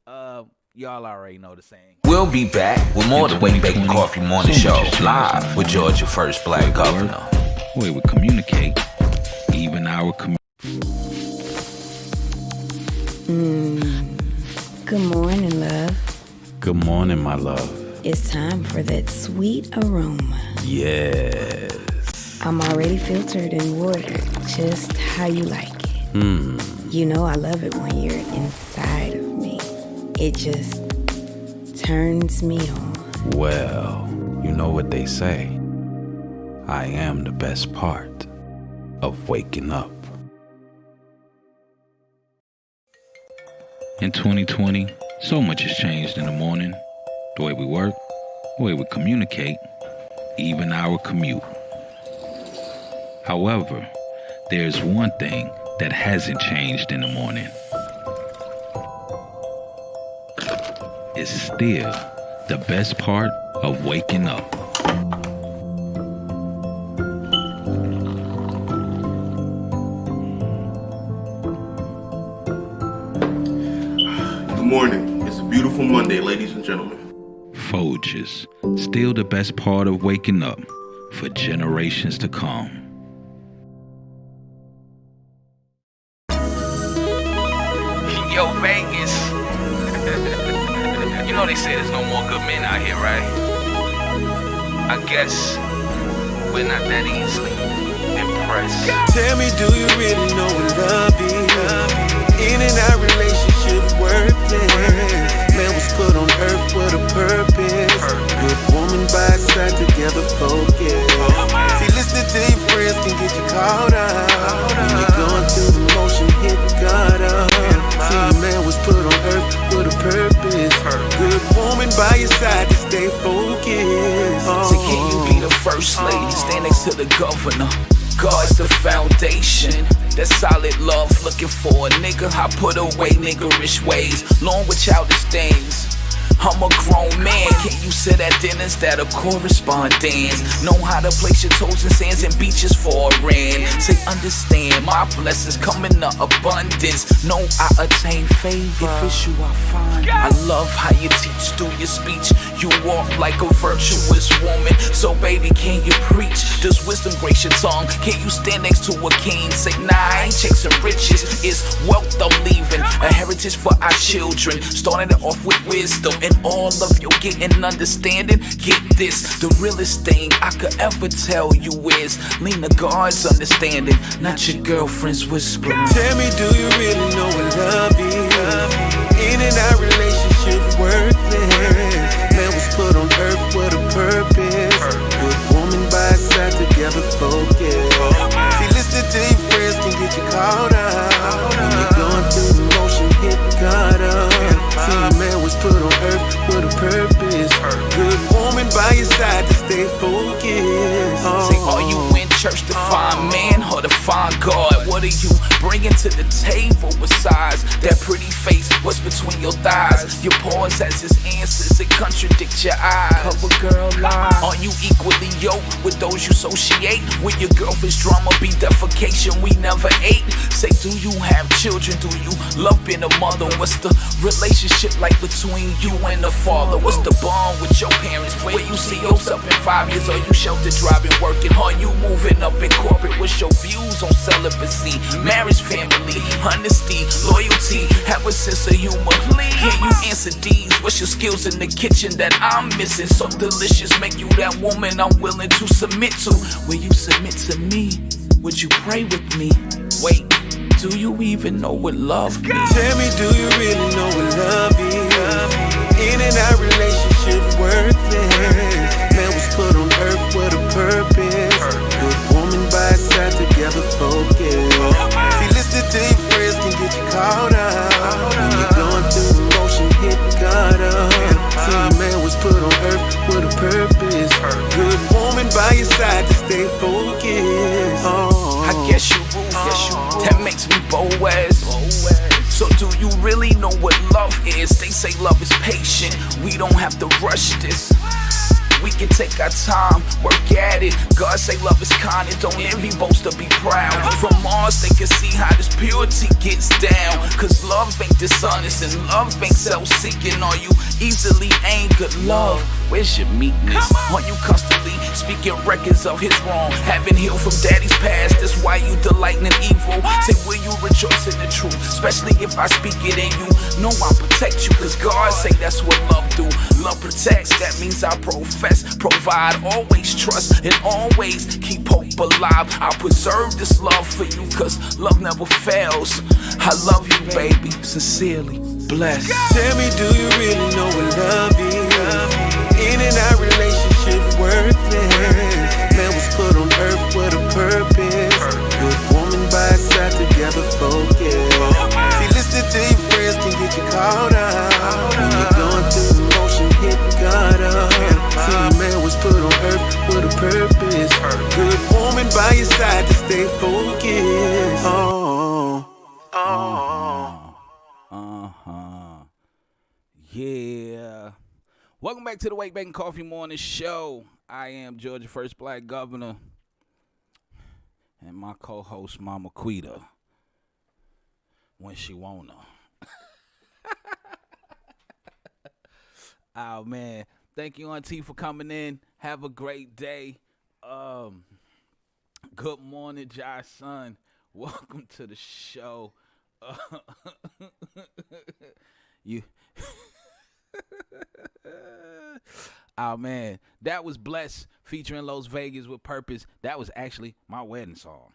y'all already know the saying. We'll be back with more of the Wake Back Coffee Morning Show, live with Georgia First Black Governor. Where we communicate, even our community. Good morning, love. Good morning, my love. It's time for that sweet aroma. Yes. I'm already filtered and watered, just how you like it. You know I love it when you're inside of me. It just turns me on. Well, you know what they say. I am the best part of waking up. In 2020, so much has changed in the morning. The way we work, the way we communicate, even our commute. However, there's one thing that hasn't changed in the morning. It's still the best part of waking up. Good morning. It's a beautiful Monday, ladies and gentlemen. Folgers, still the best part of waking up for generations to come. Yo, Vegas. You know they say there's no more good men out here, right? I guess we're not that easily impressed. Tell me, do you really know what love is? In and out relationship worthless. Man was put on earth with a purpose. Good woman by his side, together focused. See, listening to your friends can get you caught up. When you're going through the motion, hit God up. See, man was put on earth with a purpose. Good woman by your side to stay focused. So can you be the first lady, stand next to the governor? God's the foundation. That solid love, looking for a nigga. I put away niggerish ways, long with childish things. I'm a grown man. Can you sit at dinners that are correspondence? Know how to place your toes in sands and beaches for a rand. Say understand, my blessings come in the abundance. Know I attain favor. If it's you I find. I love how you teach through your speech. You walk like a virtuous woman. So baby, can you preach? Does wisdom grace your tongue? Can you stand next to a king? Say nah, I ain't chasing riches. It's wealth I'm leaving, a heritage for our children. Starting it off with wisdom. And all of your getting understanding. Get this, the realest thing I could ever tell you is lean to God's understanding, not your girlfriend's whispering. Tell me, do you really know what love is? In and out relationship worthless. Man was put on earth with a purpose. Good woman by his side, together focused. See, listening to your friends can get you caught up. When you're going through the motion, hit God up. See, man was put on earth with a purpose. Good woman by your side to stay focused. Say, are you in church to find man or to find God? What are you bringing to the table besides that pretty face? What's between your thighs? Your pause has its answers, it contradicts your eyes. Cover girl lies. Are you equally yoked with those you associate? With your girlfriend's drama be defecation we never ate? Say, do you have children? Do you love being a mother? What's the relationship like between you and the father? What's the bond with your parents? Where you see yourself in 5 years? Are you sheltered, driving, working? Are you moving up in corporate? What's your views on celibacy? Marriage, family, honesty, loyalty, have a sense of humor. Can you answer these? What's your skills in the kitchen that I'm missing? So delicious, make you that woman I'm willing to submit to. Will you submit to me? Would you pray with me? Wait, do you even know what love means? Tell me, do you really know what love is? In and out relationship worthless. Man was put on earth with a purpose. Good woman by his side, together focused. See, listening to your friends can get you caught up. When you're going through the motion, hit God up. See, man was put on earth with a purpose. Good woman by your side to stay focused. I guess you rule, that makes me Boaz. So do you really know what love is? They say love is patient, we don't have to rush this. we can take our time, work at it. God say love is kind and don't envy, boast or be proud. From Mars they can see how this purity gets down. Cause love ain't dishonest and love ain't self-seeking. Are you easily angered? Love, where's your meekness? Are you constantly speaking records of his wrong? Haven't healed from daddy's past, that's why you delight in evil. Say, will you rejoice in the truth? Especially if I speak it and you know I protect you. Cause God say that's what love do. Love protects, that means I profess, provide, always trust, and always keep hope alive. I'll preserve this love for you, cause love never fails. I love you, baby, sincerely, blessed. Tell me, do you really know what love is? In and out relationship worthless. Man was put on earth with a purpose. Good woman by his side, together focused. See, listening to your friends can get you caught up. When you're going through emotion, hit God up. See, man was put on earth with a purpose. Good woman by your side to stay focused. Yeah. Welcome back to the Wake Bacon Coffee Morning Show. I am Georgia First Black Governor and my co-host Mama Quita when she wanna. Oh man, thank you Auntie for coming in. Have a great day. Good morning, Josh son. Welcome to the show. You Oh man, that was Blessed featuring Las Vegas with Purpose. That was actually my wedding song.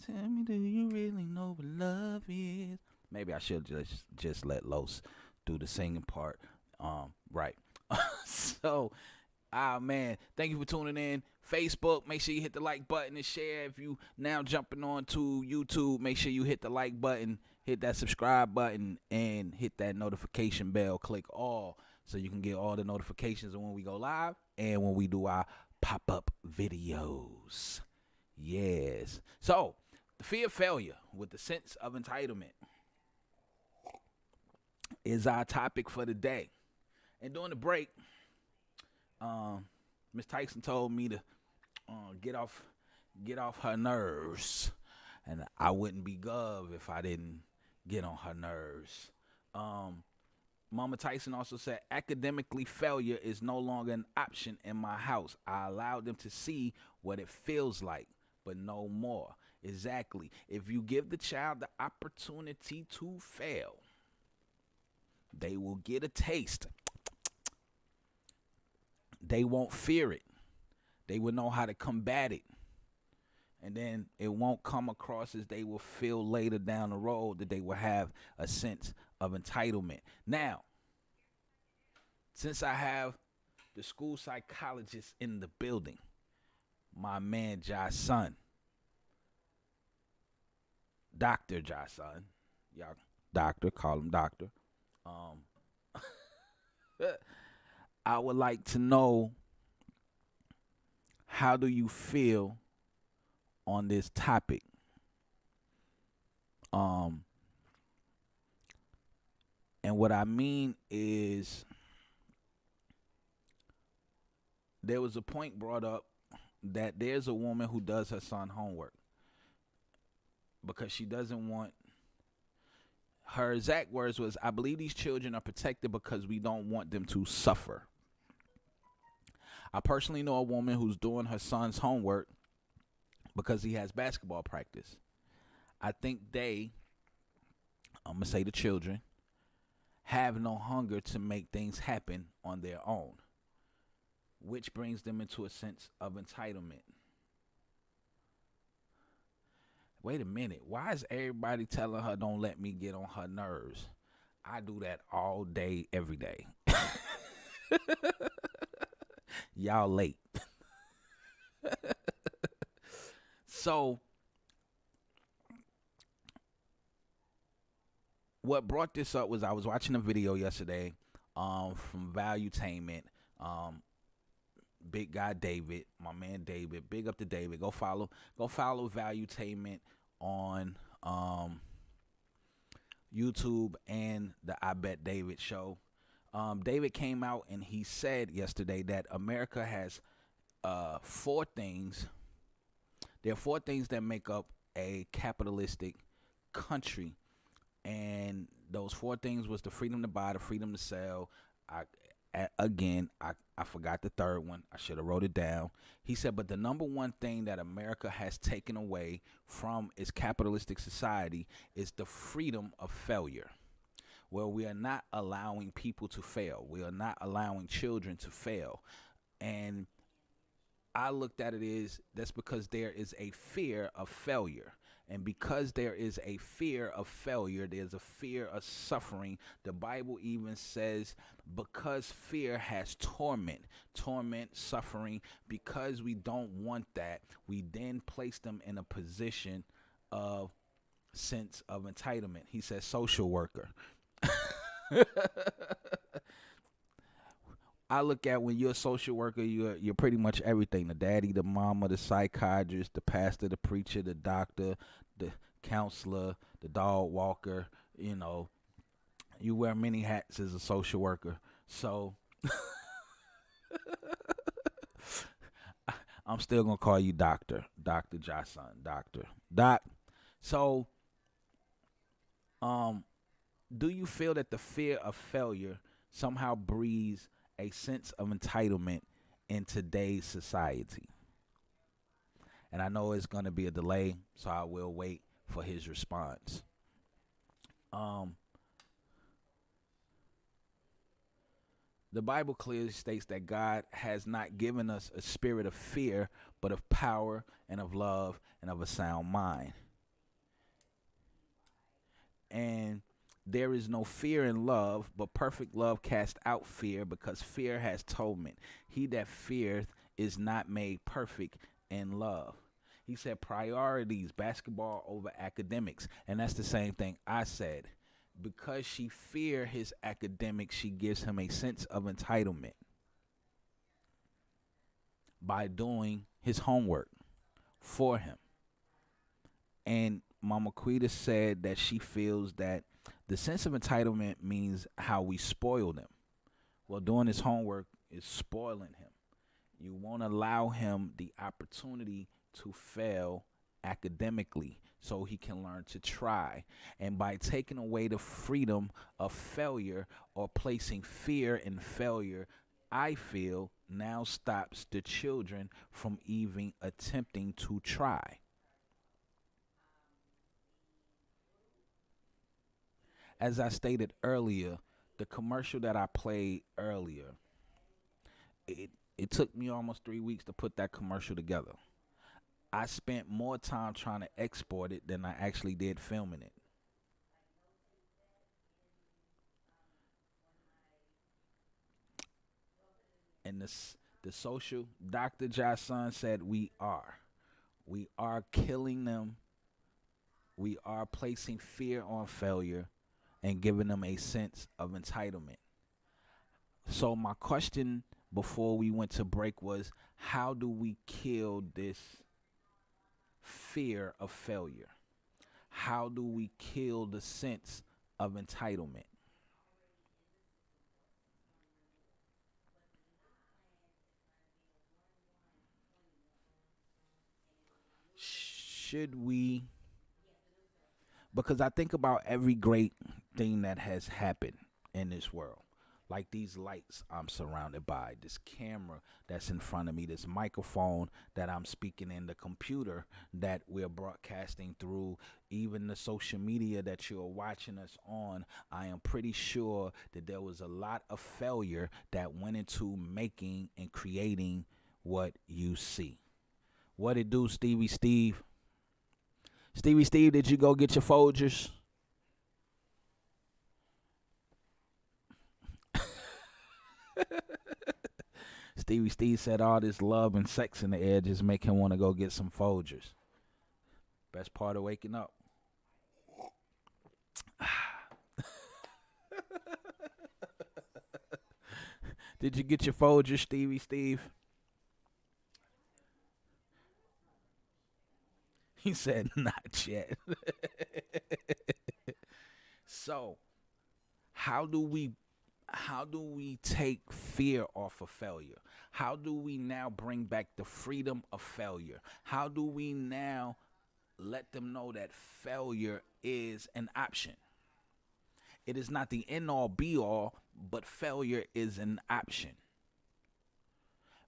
Tell me, do you really know what love is? Maybe I should just let Los do the singing part. Right. So, man, thank you for tuning in. Facebook, make sure you hit the like button and share. If you now jumping on to YouTube, make sure you hit the like button, hit that subscribe button, and hit that notification bell. Click all so you can get all the notifications when we go live and when we do our pop-up videos. Yes. So, the fear of failure with the sense of entitlement is our topic for the day. And during the break, Miss Tyson told me to get off her nerves, and I wouldn't be Gov if I didn't get on her nerves. Mama Tyson also said, academically failure is no longer an option in my house. I allowed them to see what it feels like, but no more. Exactly. If you give the child the opportunity to fail, they will get a taste. They won't fear it. They will know how to combat it. And then it won't come across as they will feel later down the road that they will have a sense of entitlement. Now, since I have the school psychologist in the building, my man Josh son, Dr. Josh son, y'all doctor, call him doctor. I would like to know, how do you feel on this topic? And what I mean is, there was a point brought up that there's a woman who does her son homework because she doesn't want, her exact words was, I believe these children are protected because we don't want them to suffer. I personally know a woman who's doing her son's homework because he has basketball practice. I think they, I'm going to say the children, have no hunger to make things happen on their own, which brings them into a sense of entitlement. Wait a minute. Why is everybody telling her don't let me get on her nerves? I do that all day, every day. Y'all late. So, what brought this up was I was watching a video yesterday from Valuetainment. Big guy David, my man David. Big up to David. Go follow Valuetainment on YouTube and the I Bet David show. David came out and he said yesterday that America has four things. There are four things that make up a capitalistic country, and those four things was the freedom to buy, the freedom to sell. I forgot the third one. I should have wrote it down. He said, but the number one thing that America has taken away from its capitalistic society is the freedom of failure. Well, we are not allowing people to fail. We are not allowing children to fail. And I looked at it as that's because there is a fear of failure. And because there is a fear of failure, there's a fear of suffering. The Bible even says because fear has torment, suffering, because we don't want that, we then place them in a position of sense of entitlement. He says social worker. I look at when you're a social worker, you're pretty much everything: the daddy, the mama, the psychiatrist, the pastor, the preacher, the doctor, the counselor, the dog walker. You know, you wear many hats as a social worker. So I'm still gonna call you Dr. Jason, Doctor Doc. So, do you feel that the fear of failure somehow breeds a sense of entitlement in today's society? And I know it's going to be a delay, so I will wait for his response. The Bible clearly states that God has not given us a spirit of fear, but of power and of love and of a sound mind. And there is no fear in love, but perfect love casts out fear, because fear has torment. He that feareth is not made perfect in love. He said priorities, basketball over academics. And that's the same thing I said. Because she feared his academics, she gives him a sense of entitlement by doing his homework for him. And Mama Quita said that she feels that the sense of entitlement means how we spoil them. Well, doing his homework is spoiling him. You won't allow him the opportunity to fail academically so he can learn to try. And by taking away the freedom of failure or placing fear in failure, I feel now stops the children from even attempting to try. As I stated earlier, the commercial that I played earlier, it took me almost 3 weeks to put that commercial together. I spent more time trying to export it than I actually did filming it. And the social, Dr. Jason said we are killing them. We are placing fear on failure and giving them a sense of entitlement. So my question before we went to break was, how do we kill this fear of failure? How do we kill the sense of entitlement? Should we? Because I think about every great thing that has happened in this world. Like these lights I'm surrounded by, this camera that's in front of me, this microphone that I'm speaking in, the computer that we're broadcasting through, even the social media that you're watching us on. I am pretty sure that there was a lot of failure that went into making and creating what you see. What it do, Stevie Steve? Stevie Steve, did you go get your Folgers? Stevie Steve said all this love and sex in the air just make him want to go get some Folgers. Best part of waking up. Did you get your Folgers, Stevie Steve? He said, not yet. So, how do How do we take fear off of failure? How do we now bring back the freedom of failure? How do we now let them know that failure is an option? It is not the end all be all, but failure is an option.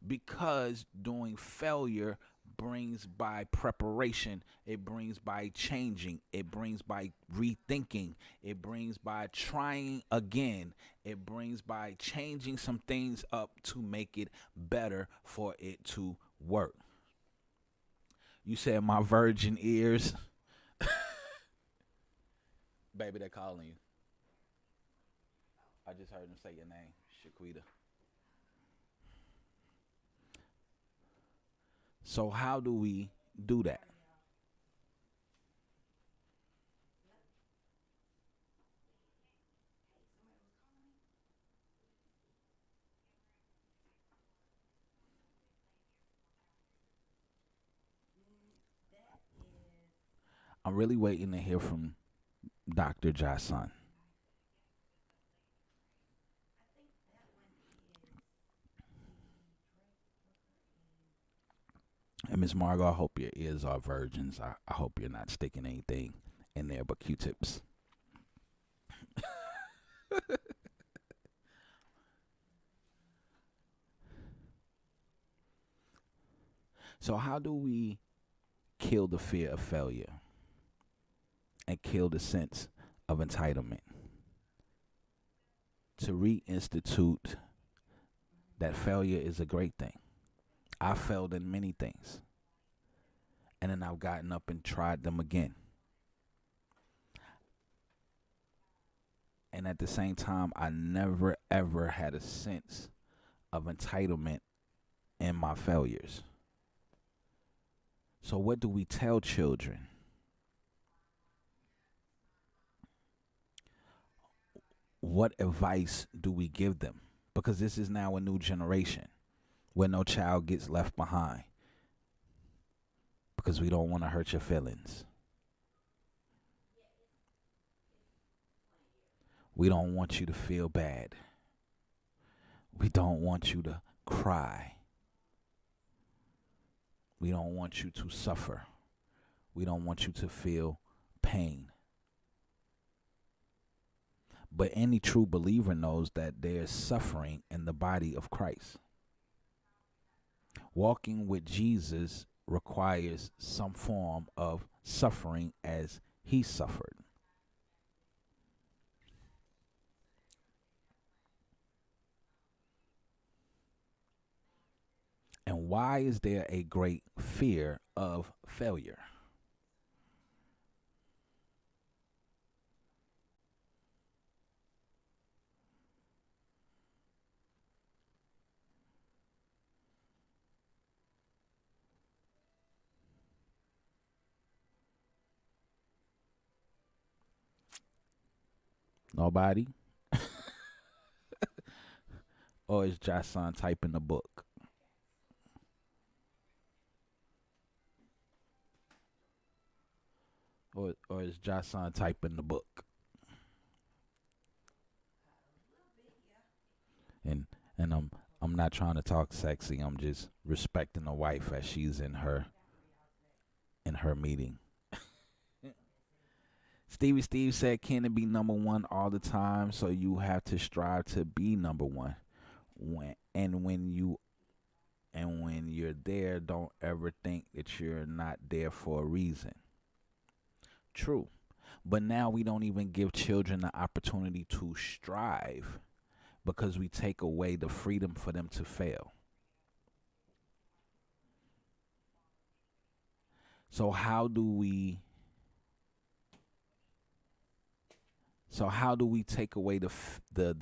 Because doing failure brings by preparation, it brings by changing, it brings by rethinking, it brings by trying again, it brings by changing some things up to make it better for it to work. You said my virgin ears. Baby, they're calling you. I just heard them say your name, Shaquita. So how do we do that? I'm really waiting to hear from Dr. Jason. And Miss Margot, I hope your ears are virgins. I hope you're not sticking anything in there but Q-tips. So how do we kill the fear of failure and kill the sense of entitlement? To reinstitute that failure is a great thing. I failed in many things. And then I've gotten up and tried them again. And at the same time, I never ever had a sense of entitlement in my failures. So what do we tell children? What advice do we give them? Because this is now a new generation where no child gets left behind. Because we don't want to hurt your feelings. We don't want you to feel bad. We don't want you to cry. We don't want you to suffer. We don't want you to feel pain. But any true believer knows that there is suffering in the body of Christ. Walking with Jesus requires some form of suffering as he suffered. And why is there a great fear of failure? Nobody? Or is Jason typing the book? Or is Jason typing the book? And I'm not trying to talk sexy. I'm just respecting the wife as she's in her meeting. Stevie Steve said, can it be number one all the time? So you have to strive to be number one. When you're there, don't ever think that you're not there for a reason. True. But now we don't even give children the opportunity to strive because we take away the freedom for them to fail. So how do we take away the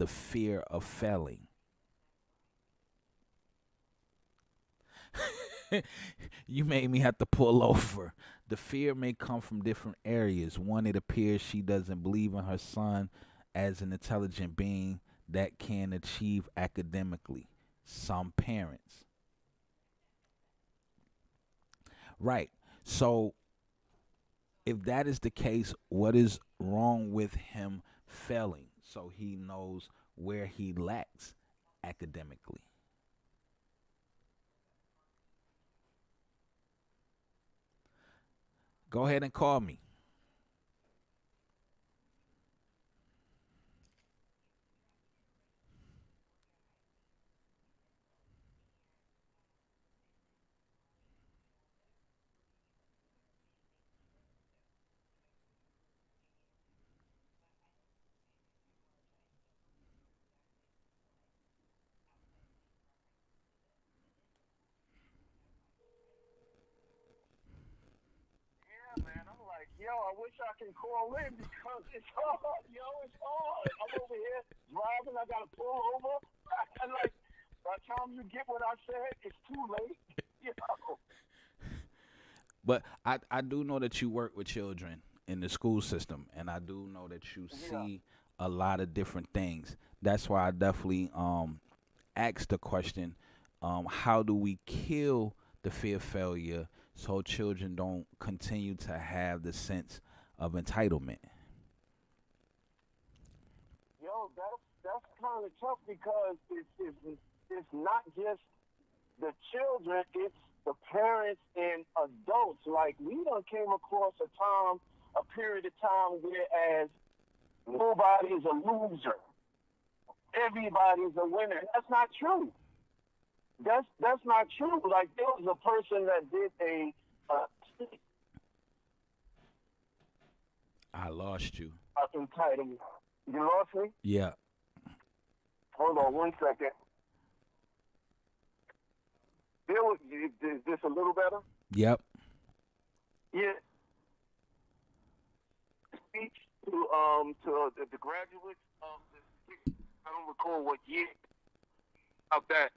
fear of failing? You made me have to pull over. The fear may come from different areas. One, it appears she doesn't believe in her son as an intelligent being that can achieve academically. Some parents. Right. So if that is the case, what is wrong with him failing? so he knows where he lacks academically. Go ahead and call me. Yeah, man. I'm like, yo, I wish I can call in because it's hard. Yo, it's hard. I'm over here driving. I got to pull over. And like, by the time you get what I said, it's too late. Yo. But I do know that you work with children in the school system, and I do know that you see a lot of different things. That's why I definitely asked the question, how do we kill the fear of failure so children don't continue to have the sense of entitlement? Yo, that's kind of tough because it's not just the children, it's the parents and adults. Like, we done came across a period of time whereas nobody is a loser. Everybody's a winner. That's not true. That's not true. Like, there was a person that did I lost you. entitlement. You lost me? Yeah. Hold on 1 second. Is this a little better? Yep. Yeah. Speech to the graduates of the, I don't recall what year, of that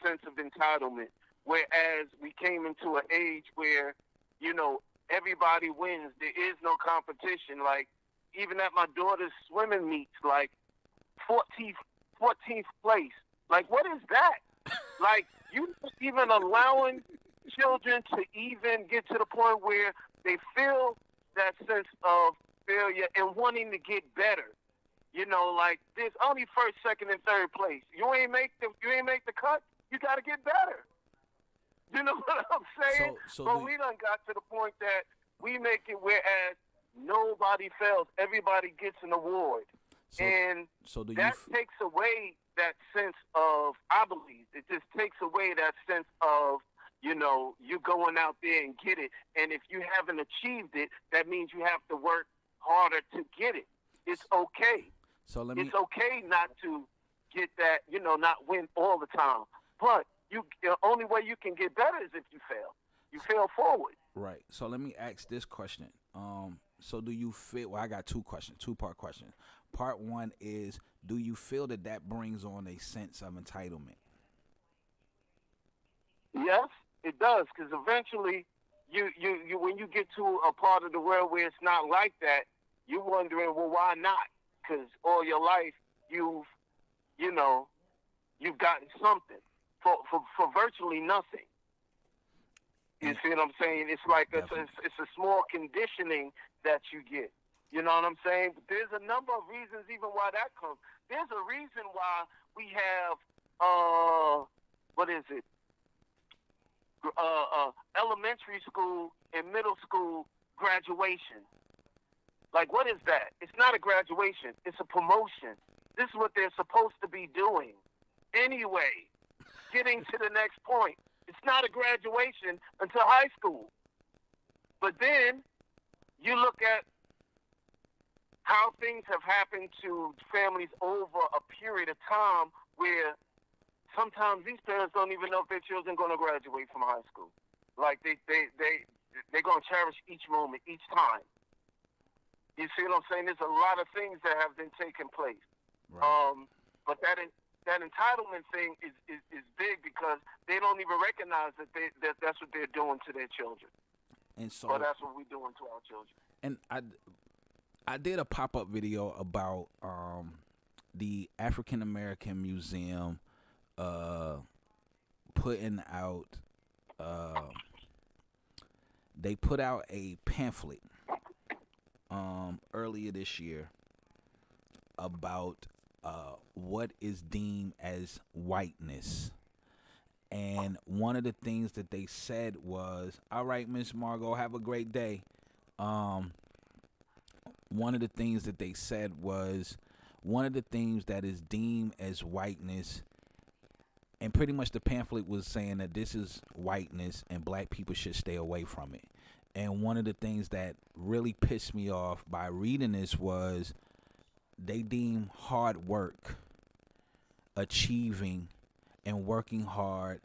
sense of entitlement. Whereas we came into an age where, everybody wins. There is no competition. Like, even at my daughter's swimming meets, like 14th place. Like, what is that? Like, you even allowing children to even get to the point where they feel that sense of failure and wanting to get better. Like, there's only first, second, and third place. You ain't make the cut. You got to get better. You know what I'm saying? But we done got to the point that we make it whereas nobody fails. Everybody gets an award. That takes away that sense of, I believe, it just takes away that sense of, you going out there and get it. And if you haven't achieved it, that means you have to work harder to get it. It's okay. It's okay not to get that, not win all the time. But the only way you can get better is if you fail. You fail forward. Right. So let me ask this question. So do you feel? Well, I got two questions, two-part question. Part one is, do you feel that brings on a sense of entitlement? Yes, it does, because eventually, you when you get to a part of the world where it's not like that, you're wondering, well, why not? Because all your life you've gotten something for virtually nothing. You see what I'm saying? It's like it's a small conditioning that you get. You know what I'm saying? But there's a number of reasons even why that comes. There's a reason why we have elementary school and middle school graduation. Like, what is that? It's not a graduation. It's a promotion. This is what they're supposed to be doing. Anyway, getting to the next point. It's not a graduation until high school. But then you look at how things have happened to families over a period of time where sometimes these parents don't even know if their children are going to graduate from high school. Like, they're going to cherish each moment, each time. You see what I'm saying? There's a lot of things that have been taking place. Right. But that entitlement thing is big because they don't even recognize that's what they're doing to their children. And so, but that's what we're doing to our children. And I did a pop-up video about the African American Museum putting out they put out a pamphlet earlier this year about what is deemed as whiteness. And one of the things that they said was, all right, Miss Margot, have a great day. One of the things that they said was, one of the things that is deemed as whiteness, and pretty much the pamphlet was saying that this is whiteness and black people should stay away from it. And one of the things that really pissed me off by reading this was they deem hard work, achieving, and working hard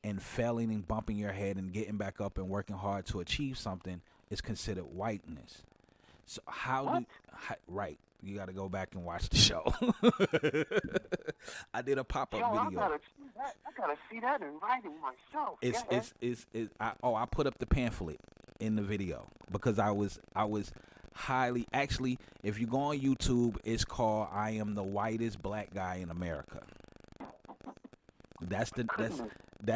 and failing and bumping your head and getting back up and working hard to achieve something is considered whiteness. So right, you got to go back and watch the show. I did a pop-up video. I gotta see that in writing myself. I put up the pamphlet in the video because I was highly, actually, if you go on YouTube, it's called "I Am the Whitest Black Guy in America." That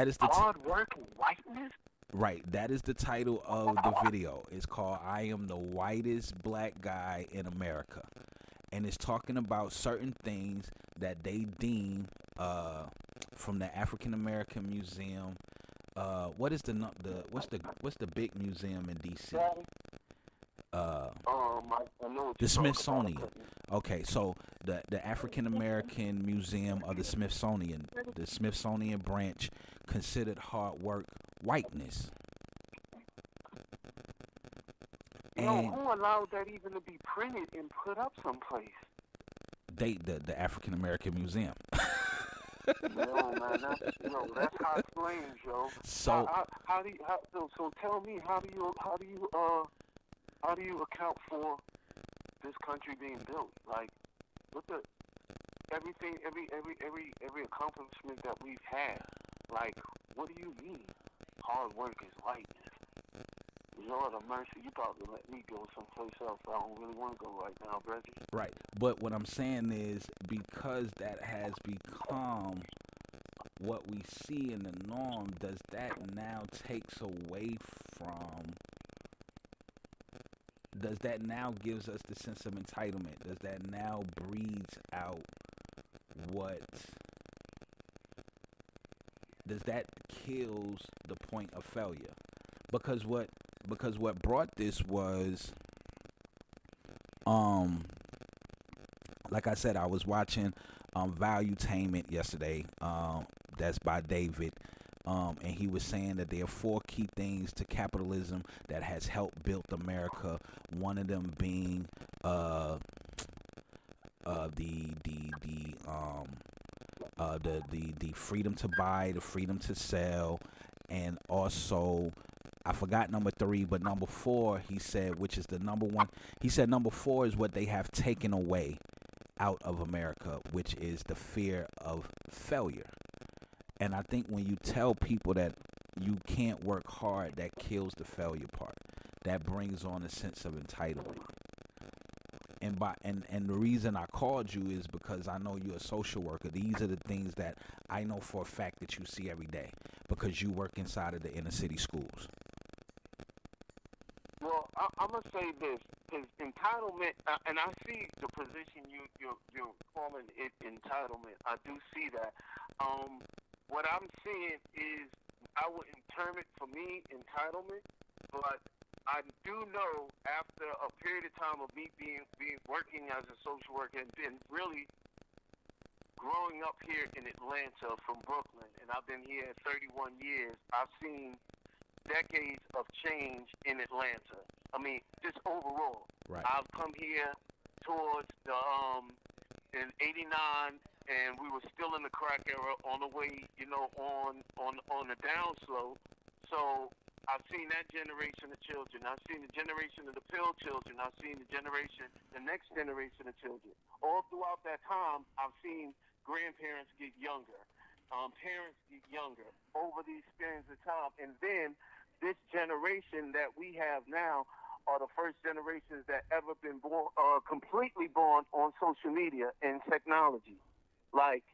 is the hard work and whiteness. Right, that is the title of the video. It's called "I Am the Whitest Black Guy in America," and it's talking about certain things that they deem from the African American Museum. What is what's the big museum in DC? The Smithsonian. Okay, so the African American Museum of the Smithsonian branch considered hard work whiteness. And who allowed that even to be printed and put up someplace? The African American Museum. Man, that's hot flames, yo. So so tell me, how do you account for this country being built? Like, look at everything, every accomplishment that we've had. Like, what do you mean hard work is whiteness? Lord of mercy, you probably let me go someplace else. I don't really want to go right now, Reggie. Right, but what I'm saying is, because that has become what we see in the norm, does that now takes away from? Does that now gives us the sense of entitlement? Does that now breeds out what? Does that kills the point of failure? Because what brought this was, like I said, I was watching Valuetainment yesterday. That's by David. And he was saying that there are 4 key things to capitalism that has helped build America. One of them being the freedom to buy, the freedom to sell, and also I forgot number 3, but number 4 he said, which is the number 1. He said number 4 is what they have taken away out of America, which is the fear of failure. And I think when you tell people that you can't work hard, that kills the failure part. That brings on a sense of entitlement. And the reason I called you is because I know you're a social worker. These are the things that I know for a fact that you see every day because you work inside of the inner city schools. Well, I'm gonna say this: is entitlement, and I see the position you're calling it entitlement. I do see that. What I'm seeing is, I wouldn't term it for me entitlement, but I do know after a period of time of me being working as a social worker and really growing up here in Atlanta from Brooklyn, and I've been here 31 years, I've seen decades of change in Atlanta. I mean, just overall. Right. I've come here towards the in '89. And we were still in the crack era, on the way, on the downslope. So I've seen that generation of children. I've seen the generation of the pill children. I've seen the next generation of children. All throughout that time, I've seen grandparents get younger, parents get younger over these spans of time. And then this generation that we have now are the first generations that ever been born, completely born on social media and technology. Like,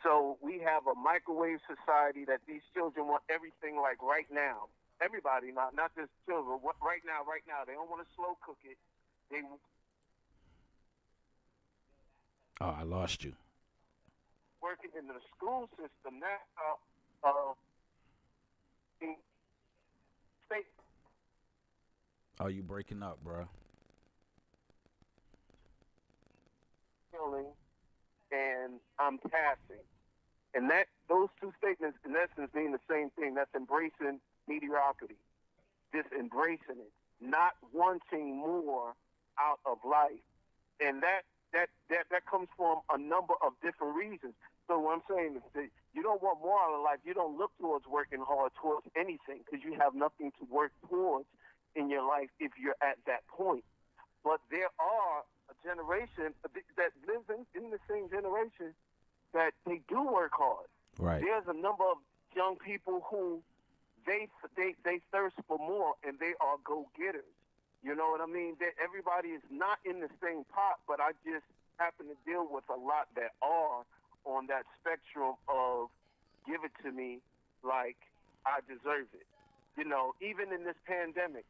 so we have a microwave society that these children want everything like right now. Everybody, not just children. Right now. They don't want to slow cook it. Oh, I lost you. Working in the school system now, uh, in state Oh, you breaking up, bro. feeling, and I'm passing. And that those two statements, in essence, mean the same thing. That's embracing mediocrity, just embracing it, not wanting more out of life, and that comes from a number of different reasons. So what I'm saying is that you don't want more out of life. You don't look towards working hard towards anything because you have nothing to work towards in your life if you're at that point. But there are a generation that lives in the same generation that they do work hard. Right. There's a number of young people who they thirst for more and they are go-getters. You know what I mean? That everybody is not in the same pot, but I just happen to deal with a lot that are on that spectrum of give it to me like I deserve it. You know, even in this pandemic,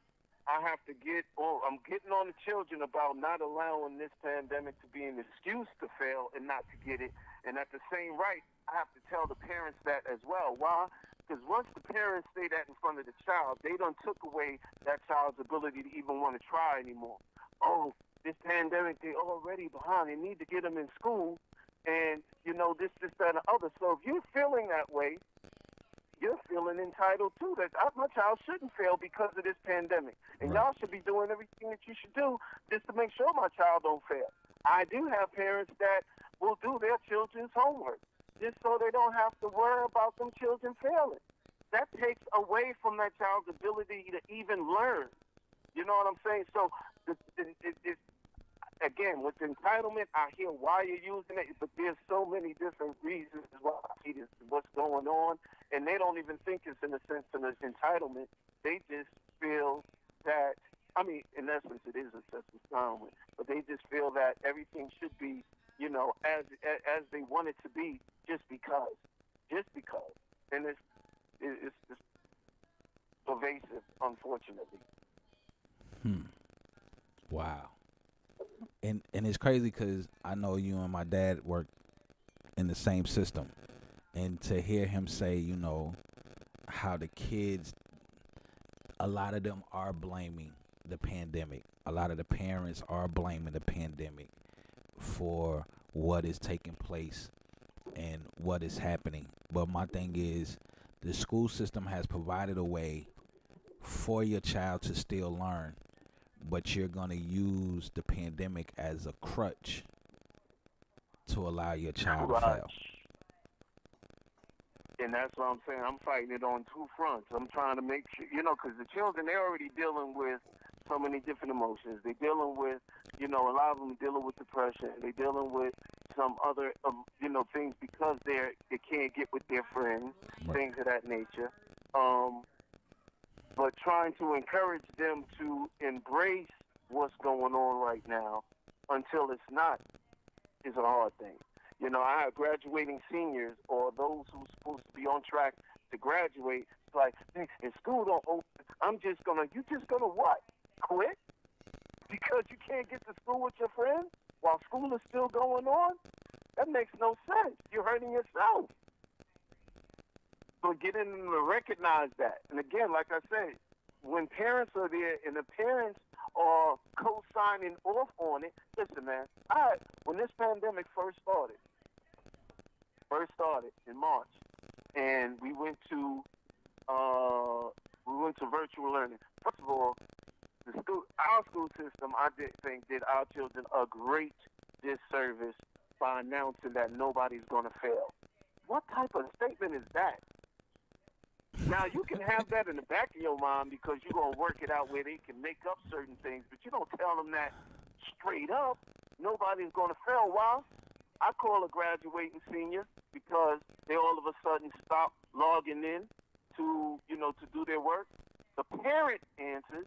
I'm getting on the children about not allowing this pandemic to be an excuse to fail and not to get it. And at the same right, I have to tell the parents that as well. Why? Because once the parents say that in front of the child, they done took away that child's ability to even want to try anymore. Oh, this pandemic, they already behind. They need to get them in school. And, you know, this, that, and the other. So if you're feeling that way, you're feeling entitled too. That my child shouldn't fail because of this pandemic. And y'all should be doing everything that you should do just to make sure my child don't fail. I do have parents that will do their children's homework just so they don't have to worry about them children failing. That takes away from that child's ability to even learn. You know what I'm saying? So, again, with entitlement, I hear why you're using it, but there's so many different reasons why what's going on, and they don't even think it's in a sense of entitlement. They just feel that, I mean, in essence, it is a sense of entitlement, but they just feel that everything should be, you know, as they want it to be, just because, and it's pervasive, unfortunately. Wow. And it's crazy because I know you and my dad work in the same system, and to hear him say, you know, how the kids, a lot of them are blaming the pandemic. A lot of the parents are blaming the pandemic for what is taking place and what is happening. But my thing is, the school system has provided a way for your child to still learn, but you're going to use the pandemic as a crutch to allow your child to fail. And that's what I'm saying. I'm fighting it on two fronts. I'm trying to make sure, you know, because the children, they're already dealing with so many different emotions. They're dealing with, you know, a lot of them dealing with depression. They're dealing with some other, you know, things because they can't get with their friends, things of that nature. But trying to encourage them to embrace what's going on right now until it's not is a hard thing. You know, I have graduating seniors or those who's supposed to be on track to graduate. It's like, hey, if school don't open, you just gonna what? Quit? Because you can't get to school with your friends while school is still going on? That makes no sense. You're hurting yourself. So get in to recognize that. And again, like I said, when parents are there and the parents are co-signing off on it, listen, man, when this pandemic first started in March, and we went to virtual learning. First of all, our school system, I think, did our children a great disservice by announcing that nobody's going to fail. What type of statement is that? Now, you can have that in the back of your mind because you're going to work it out where they can make up certain things, but you don't tell them that straight up. Nobody's going to fail. Why? I call a graduating senior because they all of a sudden stop logging in to, you know, to do their work. The parent answers.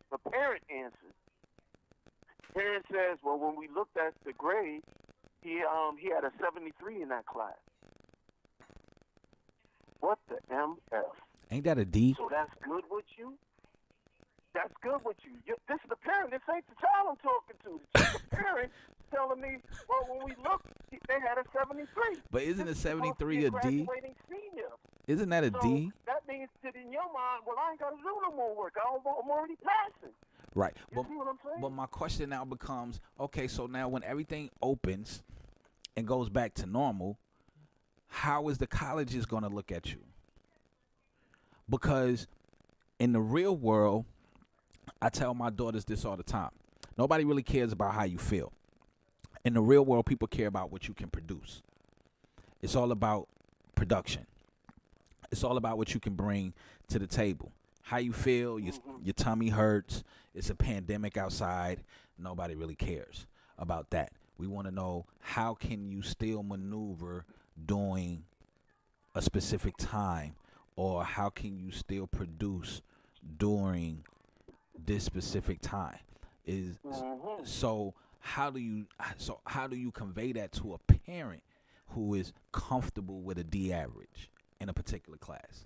Parent says, well, when we looked at the grade, he had a 73 in that class. What the MF? Ain't that a D? So that's good with you? That's good with you. This is the parent. This ain't the child I'm talking to. The parent telling me, well, when we looked, they had a 73. But isn't a This is supposed to 73 be a D? graduating senior. Isn't that a So D? that means that in your mind, well, I ain't got to do no more work. I'm already passing. Right. You see what I'm saying? But my question now becomes, okay, so now when everything opens and goes back to normal, how is the colleges going to look at you? Because in the real world, I tell my daughters this all the time. Nobody really cares about how you feel. In the real world, people care about what you can produce. It's all about production. It's all about what you can bring to the table. How you feel, your tummy hurts, it's a pandemic outside. Nobody really cares about that. We want to know, how can you still maneuver during a specific time, or how can you still produce during this specific time? So how do you convey that to a parent who is comfortable with a D average in a particular class?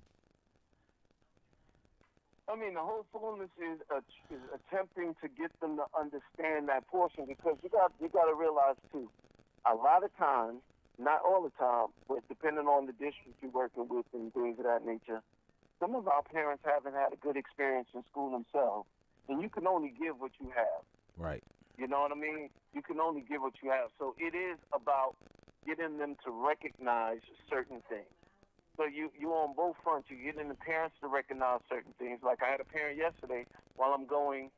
I mean, the whole fullness is attempting to get them to understand that portion, because you got to realize too, a lot of times, not all the time, but depending on the district you're working with and things of that nature, some of our parents haven't had a good experience in school themselves, and you can only give what you have. Right. You know what I mean? You can only give what you have. So it is about getting them to recognize certain things. So you on both fronts. You're getting the parents to recognize certain things. Like I had a parent yesterday while I'm going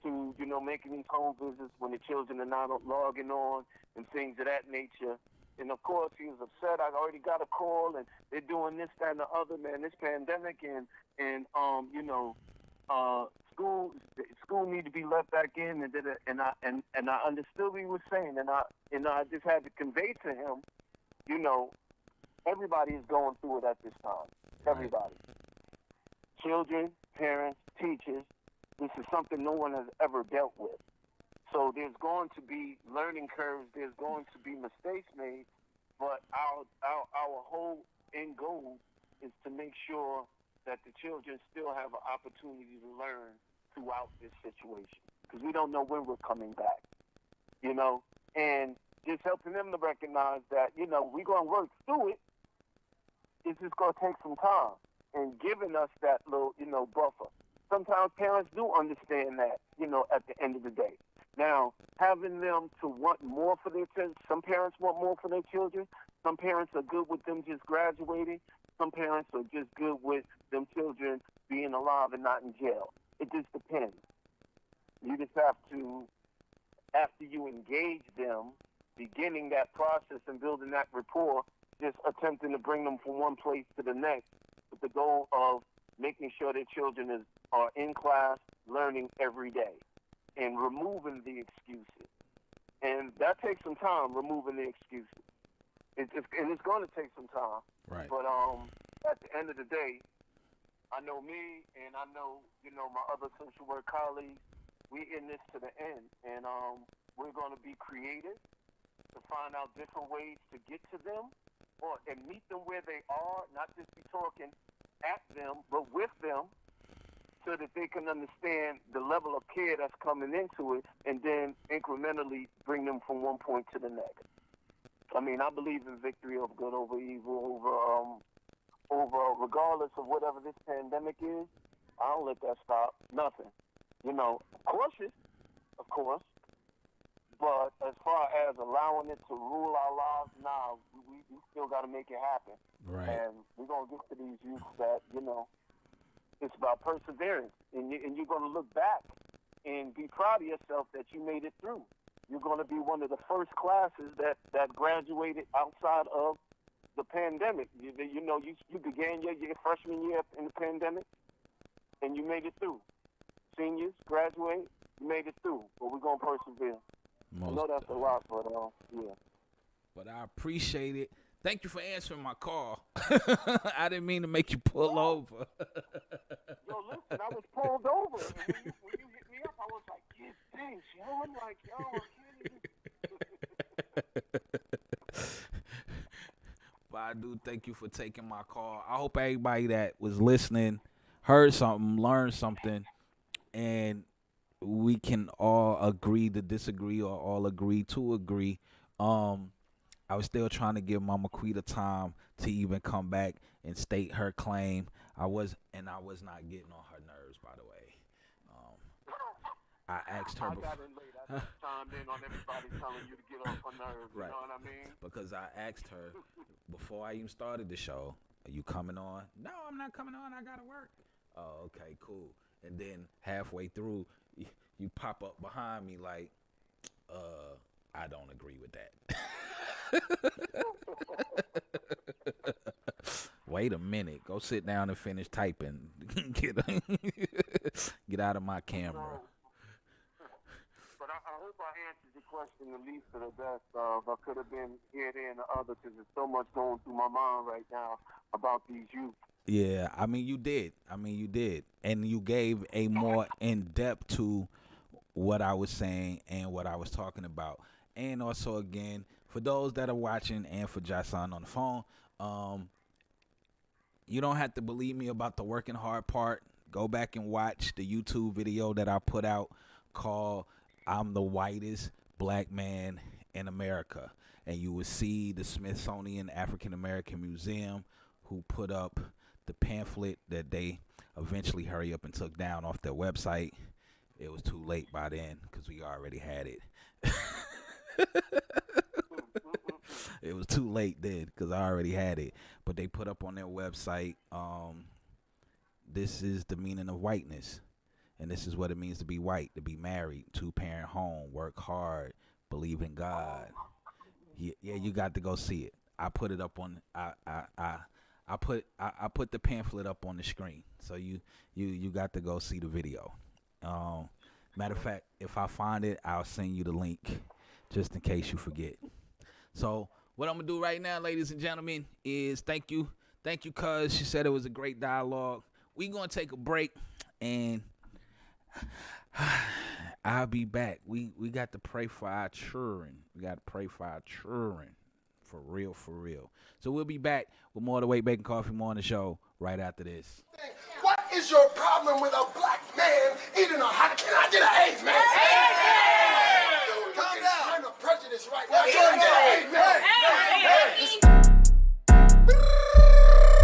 to, making these home visits when the children are not logging on and things of that nature. And of course he was upset. I already got a call and they're doing this, that, and the other, man. This pandemic and school need to be let back in, and I understood what he was saying, and I just had to convey to him, everybody is going through it at this time. Everybody. Children, parents, teachers. This is something no one has ever dealt with. So there's going to be learning curves. There's going to be mistakes made. But our whole end goal is to make sure that the children still have an opportunity to learn throughout this situation. Because we don't know when we're coming back. And just helping them to recognize that, we're going to work through it. It's just going to take some time, and giving us that little, buffer. Sometimes parents do understand that, at the end of the day. Now, having them to want more for their children, some parents want more for their children. Some parents are good with them just graduating. Some parents are just good with them children being alive and not in jail. It just depends. You just have to, after you engage them, beginning that process and building that rapport, just attempting to bring them from one place to the next with the goal of making sure their children are in class learning every day and removing the excuses. And that takes some time, removing the excuses. It's going to take some time. Right. But at the end of the day, I know me and I know, my other social work colleagues, we in this to the end. And we're going to be creative to find out different ways to get to them, and meet them where they are, not just be talking at them, but with them, so that they can understand the level of care that's coming into it, and then incrementally bring them from one point to the next. I mean, I believe in victory of good over evil, over regardless of whatever this pandemic is. I don't let that stop. Nothing. Cautious, of course. But as far as allowing it to rule our lives now, we still got to make it happen. Right. And we're going to get to these youths that, it's about perseverance. And you're going to look back and be proud of yourself that you made it through. You're going to be one of the first classes that graduated outside of the pandemic. You began your freshman year in the pandemic, and you made it through. Seniors graduate, you made it through. But we're going to persevere. I know that's a lot, but yeah. But I appreciate it. Thank you for answering my call. I didn't mean to make you pull over. Yo, listen, I was pulled over. And when you hit me up, I was like, yeah, thanks, yo. I'm like, yo, I can't even. But I do thank you for taking my call. I hope everybody that was listening heard something, learned something, and we can all agree to disagree or all agree to agree. I was still trying to give Mama Quita time to even come back and state her claim. I was not getting on her nerves, by the way. I asked her I before. got in late. I just chimed in on everybody telling you to get off her nerves. Right. You know what I mean? Because I asked her before I even started the show, are you coming on? No, I'm not coming on. I got to work. Oh, okay, cool. And then halfway through, you pop up behind me like, I don't agree with that. Wait a minute. Go sit down and finish typing. Get out of my camera. But I hope I answered your question at least to the best of. I could have been here, there, and the other because there's so much going through my mind right now about these youth. Yeah, I mean, you did. And you gave a more in-depth to what I was saying and what I was talking about. And also, again, for those that are watching and for Jason on the phone, you don't have to believe me about the working hard part. Go back and watch the YouTube video that I put out called I'm the Whitest Black Man in America. And you will see the Smithsonian African American Museum who put up the pamphlet that they eventually hurry up and took down off their website. It was too late by then because we already had it. It was too late then because I already had it. But they put up on their website, this is the meaning of whiteness. And this is what it means to be white, to be married, 2-parent home, work hard, believe in God. Yeah, you got to go see it. I put it up on I put the pamphlet up on the screen. So you got to go see the video. Matter of fact, if I find it, I'll send you the link just in case you forget. So what I'm going to do right now, ladies and gentlemen, is thank you, cuz she said it was a great dialogue. We're going to take a break, and I'll be back. We got to pray for our children. For real. So we'll be back with more of the Wake Bacon Coffee Morning Show right after this. What is your problem with a black man eating a hot? Can I get an amen? Calm down. Kind of prejudice right now.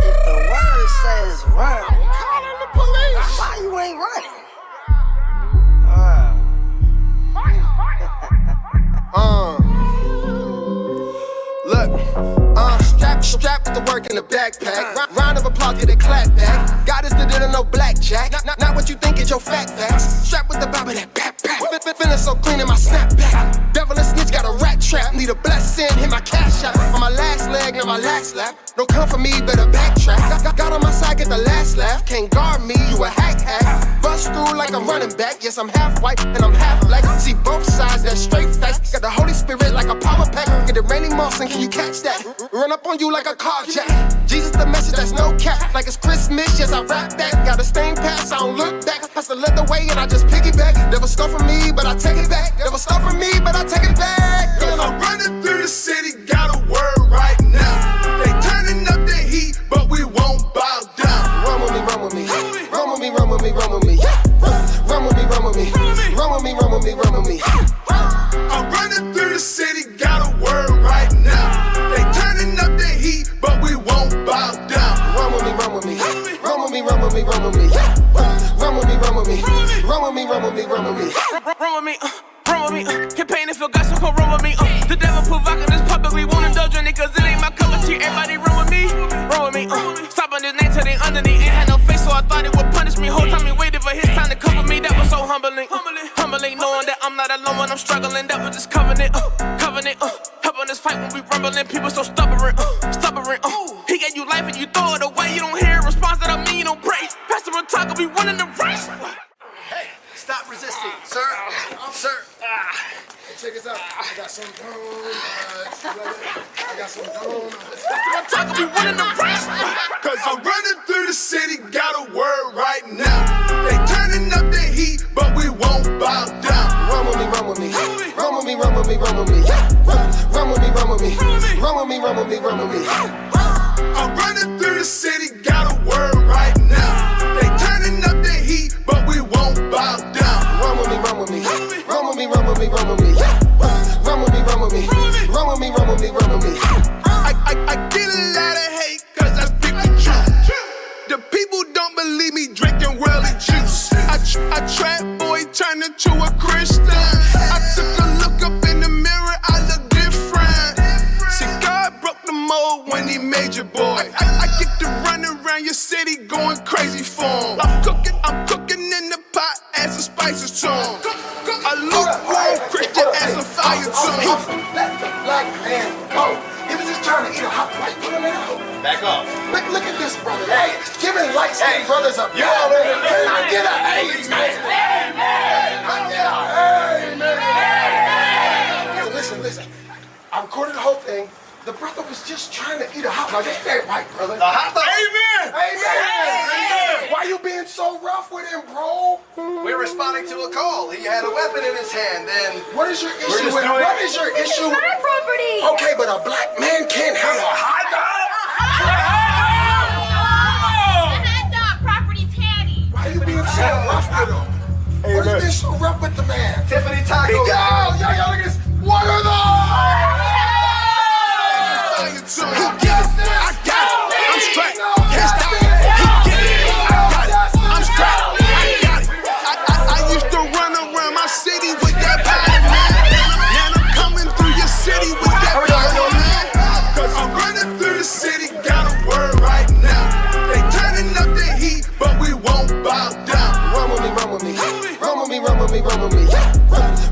If the word says run, I'm calling the police. why you ain't running? Strapped with the work in the backpack. Round of applause, get a clap back. God is the dinner, no blackjack. Not what you think, it's your fat facts. Strapped with the bob of that backpack. Feeling so clean in my snapback. Devil and snitch got a rat trap. Need a blessing, hit my cash out. On my last leg, not my last lap. Don't come for me, better backtrack. Got on my side, get the last laugh. Can't guard me, you a hack. Bust through like I'm running back. Yes, I'm half white and I'm half black. See both sides, that's straight facts. Got the Holy Spirit like a power pack. Get it raining moss and can you catch that? Run up on you like a carjack. Jesus the message, that's no cap. Like it's Christmas, yes, I rap that. Got a stain pass, I don't look back. Pass the leather way and I just piggyback. Never stole from me, but I take it back. Never stole from me, but I take it back. Cause I'm running through the city, got a word right now. They turning up the heat, but we won't bow down. Run with me, run with me. Run with me, run with me, run with me. Run with me, run with me. Run with me, run with me, run with me. I'm running through the city, got a word right now. They turning up the heat, but we won't bow down. Run with me, run with me. Run with me, run with me, run with me. Run with me, run with me. Run with me, run with me, run with me. Run with me, run with me. Campaign if you got so come run with me. The devil put vodka in this puppet, we won't indulge in it cause it ain't my cup of tea. Everybody run with me, run with me. Stop on this name till they underneath. Ain't had no face so I thought it would punish me. Whole time he waited for his time to cover me. That was so humbling. Humbling, knowing that I'm not alone when I'm struggling. That was just covenant, helping us fight when we rumbling. People so stubborn. He gave you life and you throw it away. You don't hear a response that I mean you don't pray. Pastor Rotaka be winning the race. Hey, stop resisting, sir. Sir. Check this out. I got some donuts. I got some donuts. Pastor Rotaka be winning the race. Cause I'm running through the city, got a word right now. They turning up the heat, but we won't bow down. Run with me, run with me. Run with me, run with me, run with me. Run with me, run with me. Run with me, run with me, run with me. I'm running through the city, got a word right now. They turning up the heat, but we won't bow down. Run with me, run when he made your boy. I get to run around your city going crazy for him. I'm cooking in the pot, add some spices to him. A lukewarm Christian, add some fire to him. Let the black man go. He was just trying to eat a hot white. Put him out. Back up. Look at this brother. Hey, giving light-skinned brothers a You already Can I get a amen? Can I get a amen? Listen. I recorded the whole thing. The brother was just trying to eat a hot dog. Just that white, brother. The hot dog. Amen. Amen. Why you being so rough with him, bro? We're responding to a call. He had a weapon in his hand. Then what is your issue with? What is your issue? My property. Okay, but a black man can't have a hot dog. Why you being so rough with him? Why you being so rough with the man? Tiffany Taco. Yo, look at this. What are those? He get it, I got it, I'm straight, can't stop it. He get it, I got it, I'm straight, I got it. I used to run around my city with that body, man. Now I'm coming through your city with that body, man. Cause I'm running through the city, got a word right now. They turning up the heat, but we won't bow down. Run with me, run with me, run with me, run with me, run with me,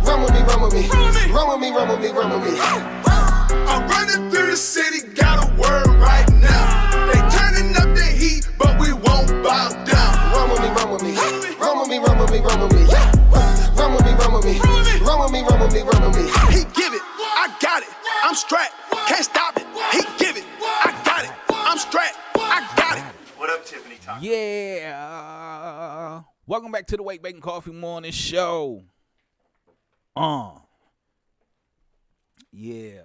run with me, run with me, run with me, run with me, run with me. I'm running through the city, got a word right now. They turning up the heat, but we won't bow down. Run with me, run with me, run with me, run with me, run with me, run with me, run with me, run with me, run with me, run with me. He give it, I got it, I'm strapped, can't stop it. He give it, I got it, I'm strapped, I got it. What up, Tiffany Taco? Yeah. Welcome back to the Wake Bacon Coffee Morning Show. Yeah.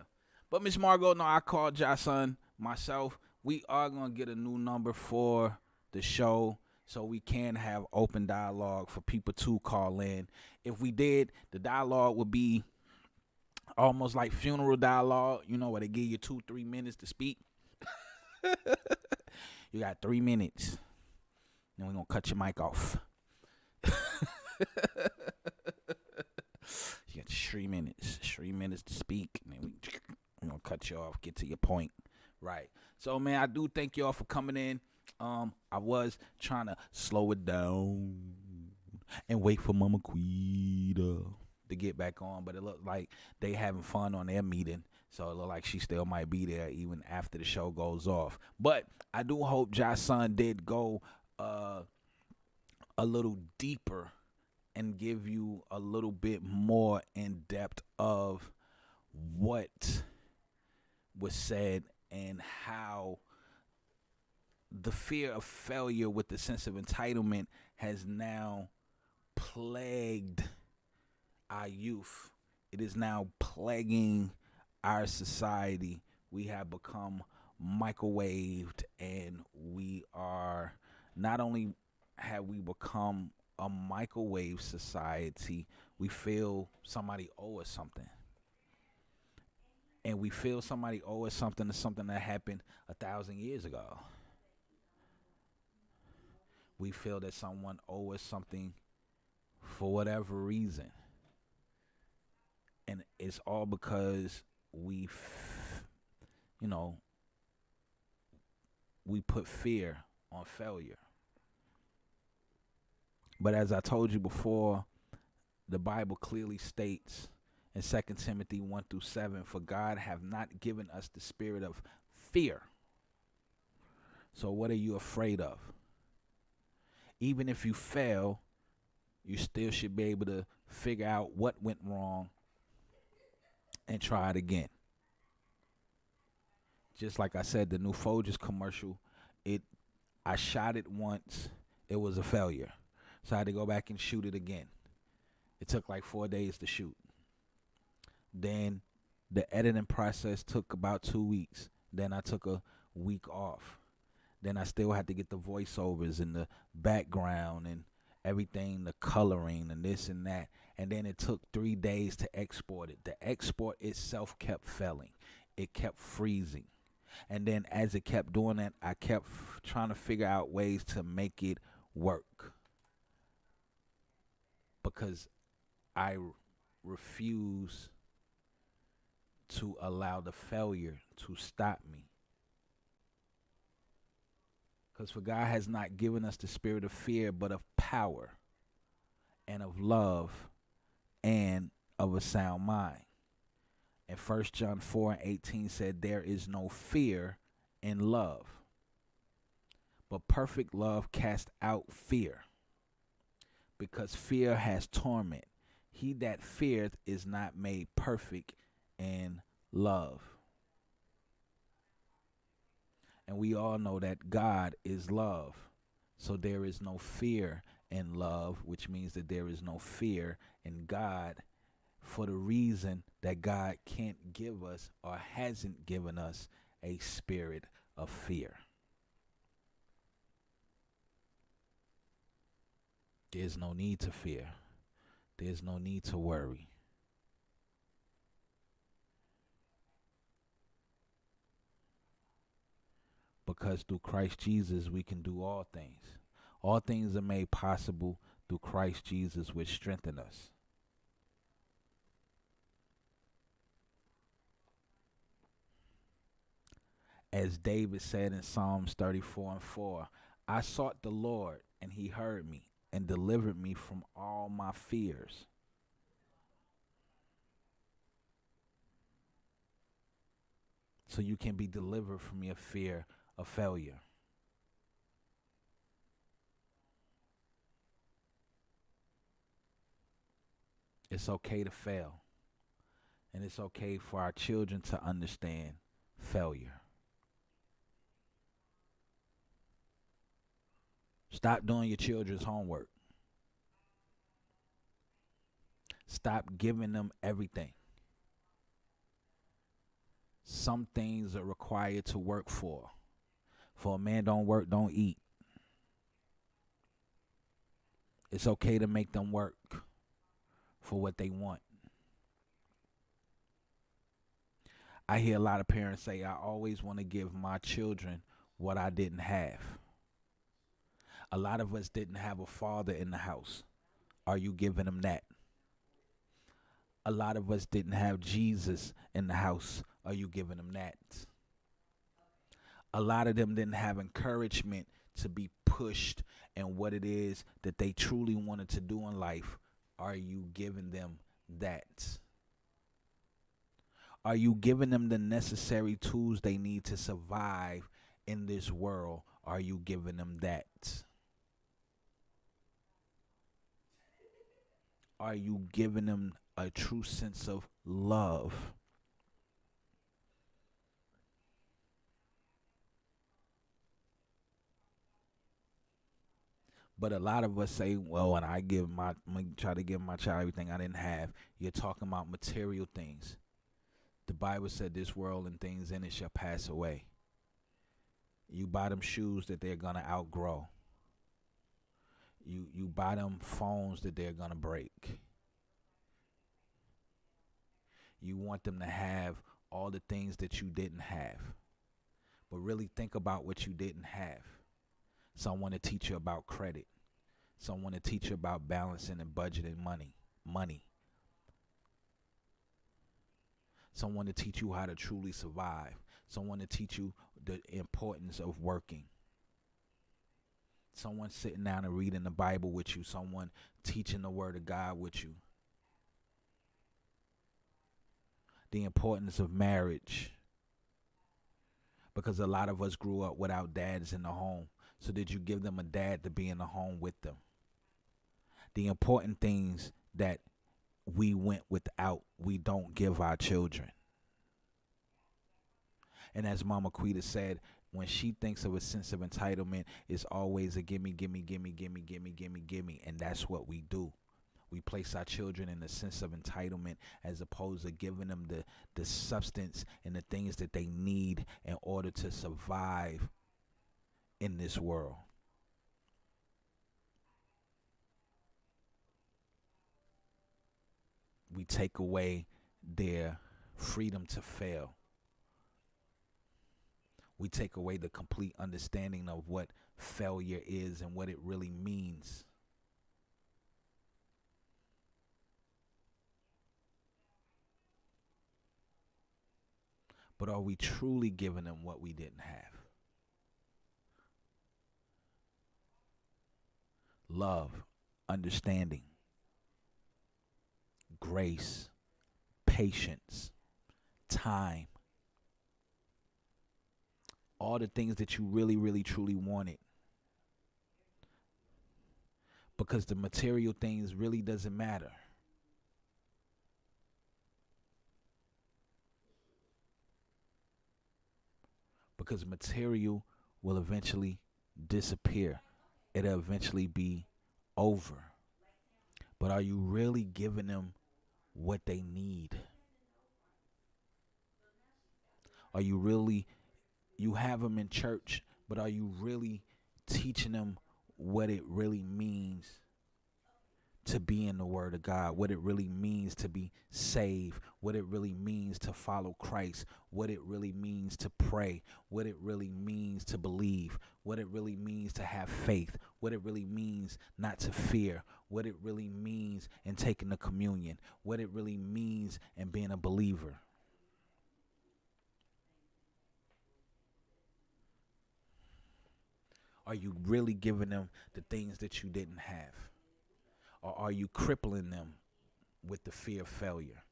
But Miss Margot, no, I called Jason myself. We are going to get a new number for the show so we can have open dialogue for people to call in. If we did, the dialogue would be almost like funeral dialogue, you know, where they give you 2-3 minutes to speak. You got 3 minutes. Then we're going to cut your mic off. You got 3 minutes. 3 minutes to speak. And then we're going to cut you off. Get to your point. Right. So, man, I do thank y'all for coming in. I was trying to slow it down and wait for Mama Quita to get back on. But it looked like they having fun on their meeting. So it looked like she still might be there even after the show goes off. But I do hope Josh's son did go a little deeper and give you a little bit more in depth of what was said and how the fear of failure with the sense of entitlement has now plagued our youth. It is now plaguing our society. We have become microwaved, and we are not only have we become a microwave society, we feel somebody owe us something. And we feel somebody owe us something to something that happened 1,000 years ago. We feel that someone owe us something for whatever reason. And it's all because we put fear on failure. But as I told you before, the Bible clearly states in 2 Timothy 1-7, for God have not given us the spirit of fear. So what are you afraid of? Even if you fail, you still should be able to figure out what went wrong and try it again. Just like I said, the new Folgers commercial, I shot it once, it was a failure. So I had to go back and shoot it again. It took like 4 days to shoot. Then the editing process took about 2 weeks. Then I took a week off. Then I still had to get the voiceovers and the background and everything, the coloring and this and that. And then it took 3 days to export it. The export itself kept failing. It kept freezing. And then as it kept doing that, I kept trying to figure out ways to make it work. Because I refuse to allow the failure to stop me Because for God has not given us the spirit of fear, but of power and of love and of a sound mind. And 1 John 4:18 said, there is no fear in love, but perfect love casts out fear, because fear has torment. He that feareth is not made perfect in love. And we all know that God is love. So there is no fear in love, which means that there is no fear in God, for the reason that God can't give us or hasn't given us a spirit of fear. There's no need to fear. There's no need to worry. Because through Christ Jesus, we can do all things. All things are made possible through Christ Jesus, which strengthen us. As David said in Psalms 34:4, I sought the Lord, and he heard me and delivered me from all my fears. So you can be delivered from your fear of failure. It's okay to fail. And it's okay for our children to understand failure. Stop doing your children's homework. Stop giving them everything. Some things are required to work for. For a man don't work, don't eat. It's okay to make them work for what they want. I hear a lot of parents say, I always want to give my children what I didn't have. A lot of us didn't have a father in the house. Are you giving them that? A lot of us didn't have Jesus in the house. Are you giving them that? A lot of them didn't have encouragement to be pushed in what it is that they truly wanted to do in life. Are you giving them that? Are you giving them the necessary tools they need to survive in this world? Are you giving them that? Are you giving them a true sense of love? But a lot of us say, well, when I'm gonna try to give my child everything I didn't have. You're talking about material things. The Bible said this world and things in it shall pass away. You buy them shoes that they're gonna outgrow. You buy them phones that they're gonna break. You want them to have all the things that you didn't have. But really think about what you didn't have. Someone to teach you about credit. Someone to teach you about balancing and budgeting money. Someone to teach you how to truly survive. Someone to teach you the importance of working. Someone sitting down and reading the Bible with you. Someone teaching the Word of God with you. The importance of marriage. Because a lot of us grew up without dads in the home. So did you give them a dad to be in the home with them? The important things that we went without, we don't give our children. And as Mama Quita said, when she thinks of a sense of entitlement, it's always a gimme, gimme, gimme, gimme, gimme, gimme, gimme. And that's what we do. We place our children in a sense of entitlement as opposed to giving them the substance and the things that they need in order to survive in this world. We take away their freedom to fail. We take away the complete understanding of what failure is and what it really means. But are we truly giving them what we didn't have? love, understanding, grace, patience, time. All the things that you really, really, truly wanted. Because the material things really doesn't matter. Because material will eventually disappear. It'll eventually be over. But are you really giving them what they need? Are you really, you have them in church, but are you really teaching them what it really means to be in the Word of God, what it really means to be saved, what it really means to follow Christ, what it really means to pray, what it really means to believe, what it really means to have faith, what it really means not to fear, what it really means in taking the communion, what it really means in being a believer. Are you really giving them the things that you didn't have? Or are you crippling them with the fear of failure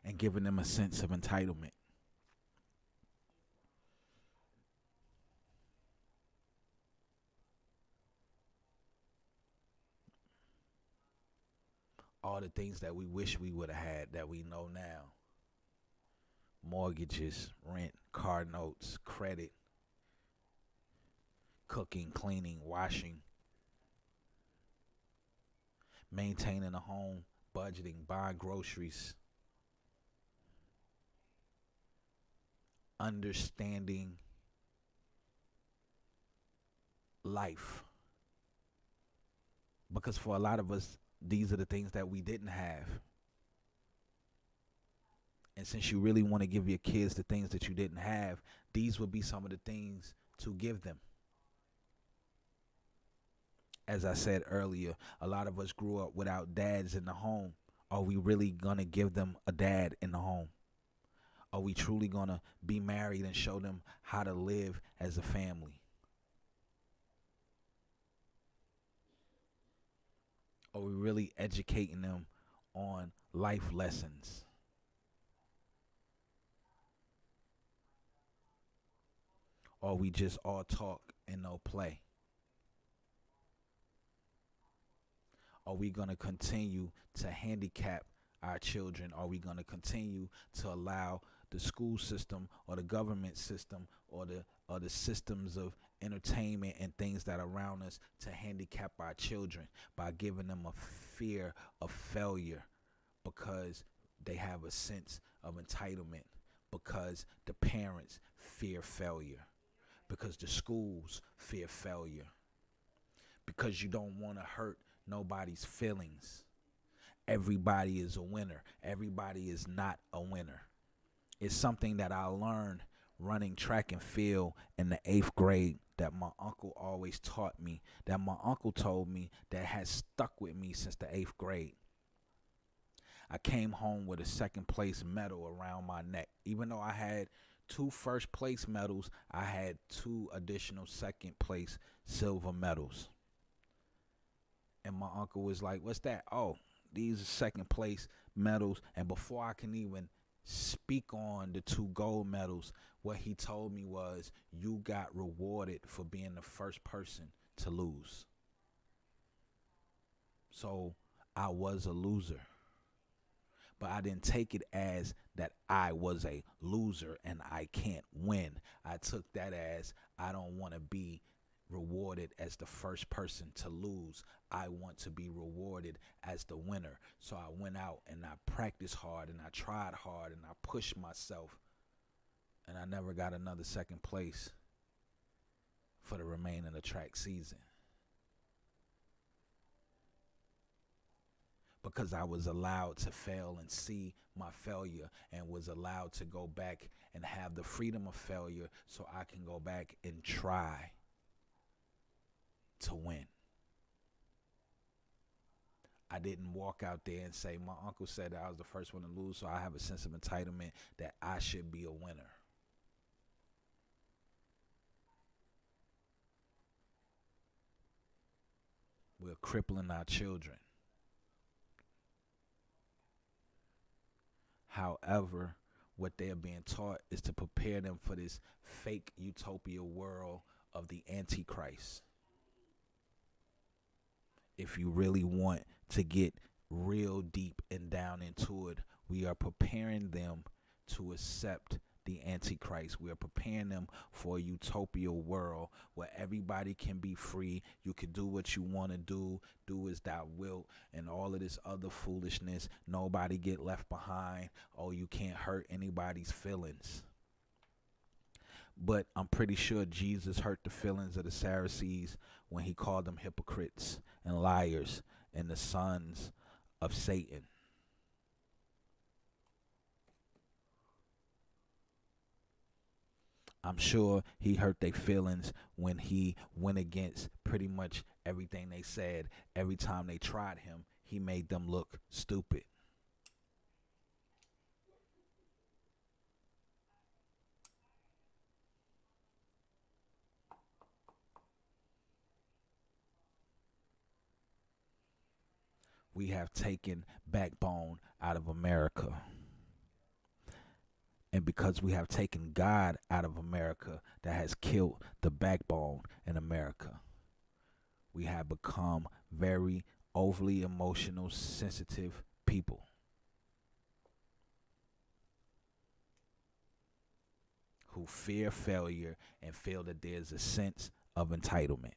and giving them a sense of entitlement? All the things that we wish we would have had that we know now. Mortgages, rent, car notes, credit, cooking, cleaning, washing, maintaining a home, budgeting, buying groceries, understanding life. Because for a lot of us, these are the things that we didn't have. And since you really want to give your kids the things that you didn't have, these would be some of the things to give them. As I said earlier, a lot of us grew up without dads in the home. Are we really going to give them a dad in the home? Are we truly going to be married and show them how to live as a family? Are we really educating them on life lessons? Or we just all talk and no play? Are we going to continue to handicap our children? Are we going to continue to allow the school system or the government system or the systems of entertainment and things that are around us to handicap our children by giving them a fear of failure because they have a sense of entitlement, because the parents fear failure, because the schools fear failure, because you don't want to hurt nobody's feelings? Everybody is a winner. Everybody is not a winner. It's something that I learned running track and field in the 8th grade that my uncle always taught me, that my uncle told me, that has stuck with me since the 8th grade. I came home with a 2nd place medal around my neck. Even though I had 2 1st place medals, I had 2 additional 2nd place silver medals. And my uncle was like, "What's that?" "Oh, these are 2nd place medals." And before I can even speak on the 2 gold medals, what he told me was, "You got rewarded for being the first person to lose." So I was a loser. But I didn't take it as that I was a loser and I can't win. I took that as I don't want to be rewarded as the first person to lose. I want to be rewarded as the winner. So I went out and I practiced hard and I tried hard and I pushed myself, and I never got another 2nd place for the remaining of the track season, because I was allowed to fail and see my failure, and was allowed to go back and have the freedom of failure so I can go back and try to win. I didn't walk out there and say, "My uncle said that I was the first one to lose, so I have a sense of entitlement that I should be a winner." we're crippling our children. However, what they are being taught is to prepare them for this fake utopia world of the Antichrist. If you really want to get real deep and down into it, we are preparing them to accept the Antichrist. We are preparing them for a utopia world where everybody can be free. You can do what you want to do as thou wilt, and all of this other foolishness. Nobody get left behind. Oh, you can't hurt anybody's feelings. But I'm pretty sure Jesus hurt the feelings of the Sadducees when he called them hypocrites and liars and the sons of Satan. I'm sure he hurt their feelings when he went against pretty much everything they said. Every time they tried him, he made them look stupid. We have taken backbone out of America. And because we have taken God out of America, that has killed the backbone in America. We have become very overly emotional, sensitive people. Who fear failure and feel that there's a sense of entitlement.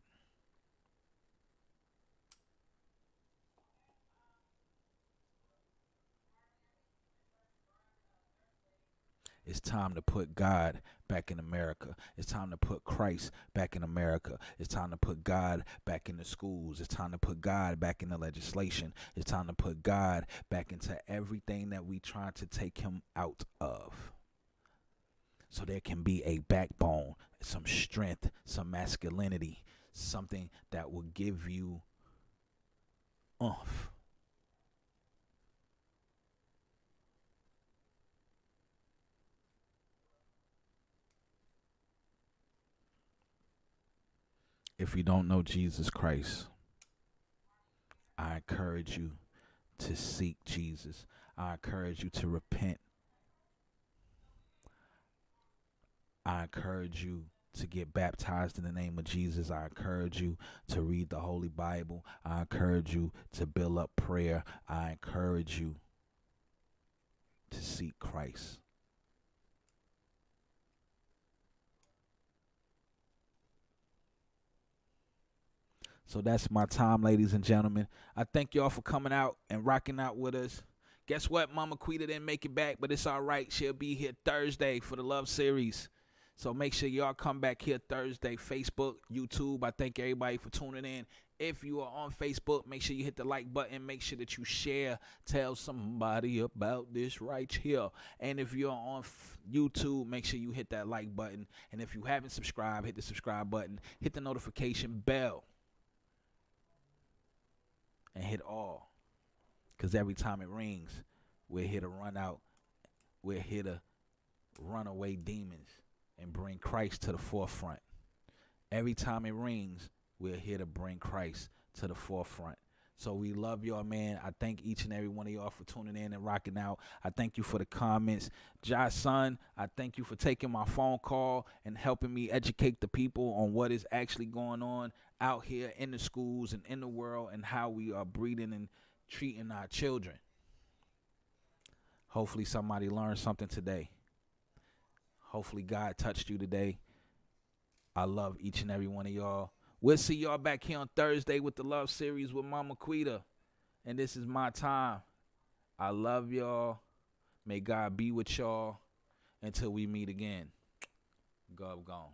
It's time to put God back in America. It's time to put Christ back in America. It's time to put God back in the schools. It's time to put God back in the legislation. It's time to put God back into everything that we try to take him out of. So there can be a backbone, some strength, some masculinity, something that will give you oomph. If you don't know Jesus Christ, I encourage you to seek Jesus. I encourage you to repent. I encourage you to get baptized in the name of Jesus. I encourage you to read the Holy Bible. I encourage you to build up prayer. I encourage you to seek Christ. So that's my time, ladies and gentlemen. I thank y'all for coming out and rocking out with us. Guess what? Mama Quita didn't make it back, but it's all right. She'll be here Thursday for the Love Series. So make sure y'all come back here Thursday. Facebook, YouTube. I thank everybody for tuning in. If you are on Facebook, make sure you hit the like button. Make sure that you share. Tell somebody about this right here. And if you're on YouTube, make sure you hit that like button. And if you haven't subscribed, hit the subscribe button. Hit the notification bell. And hit all. Because every time it rings, we're here to run out. We're here to run away demons and bring Christ to the forefront. Every time it rings, we're here to bring Christ to the forefront. So we love y'all, man. I thank each and every one of y'all for tuning in and rocking out. I thank you for the comments. Josh, son, I thank you for taking my phone call and helping me educate the people on what is actually going on out here in the schools and in the world and how we are breeding and treating our children. Hopefully somebody learned something today. Hopefully God touched you today. I love each and every one of y'all. We'll see y'all back here on Thursday with the Love Series with Mama Quita. And this is my time. I love y'all. May God be with y'all until we meet again. God gone.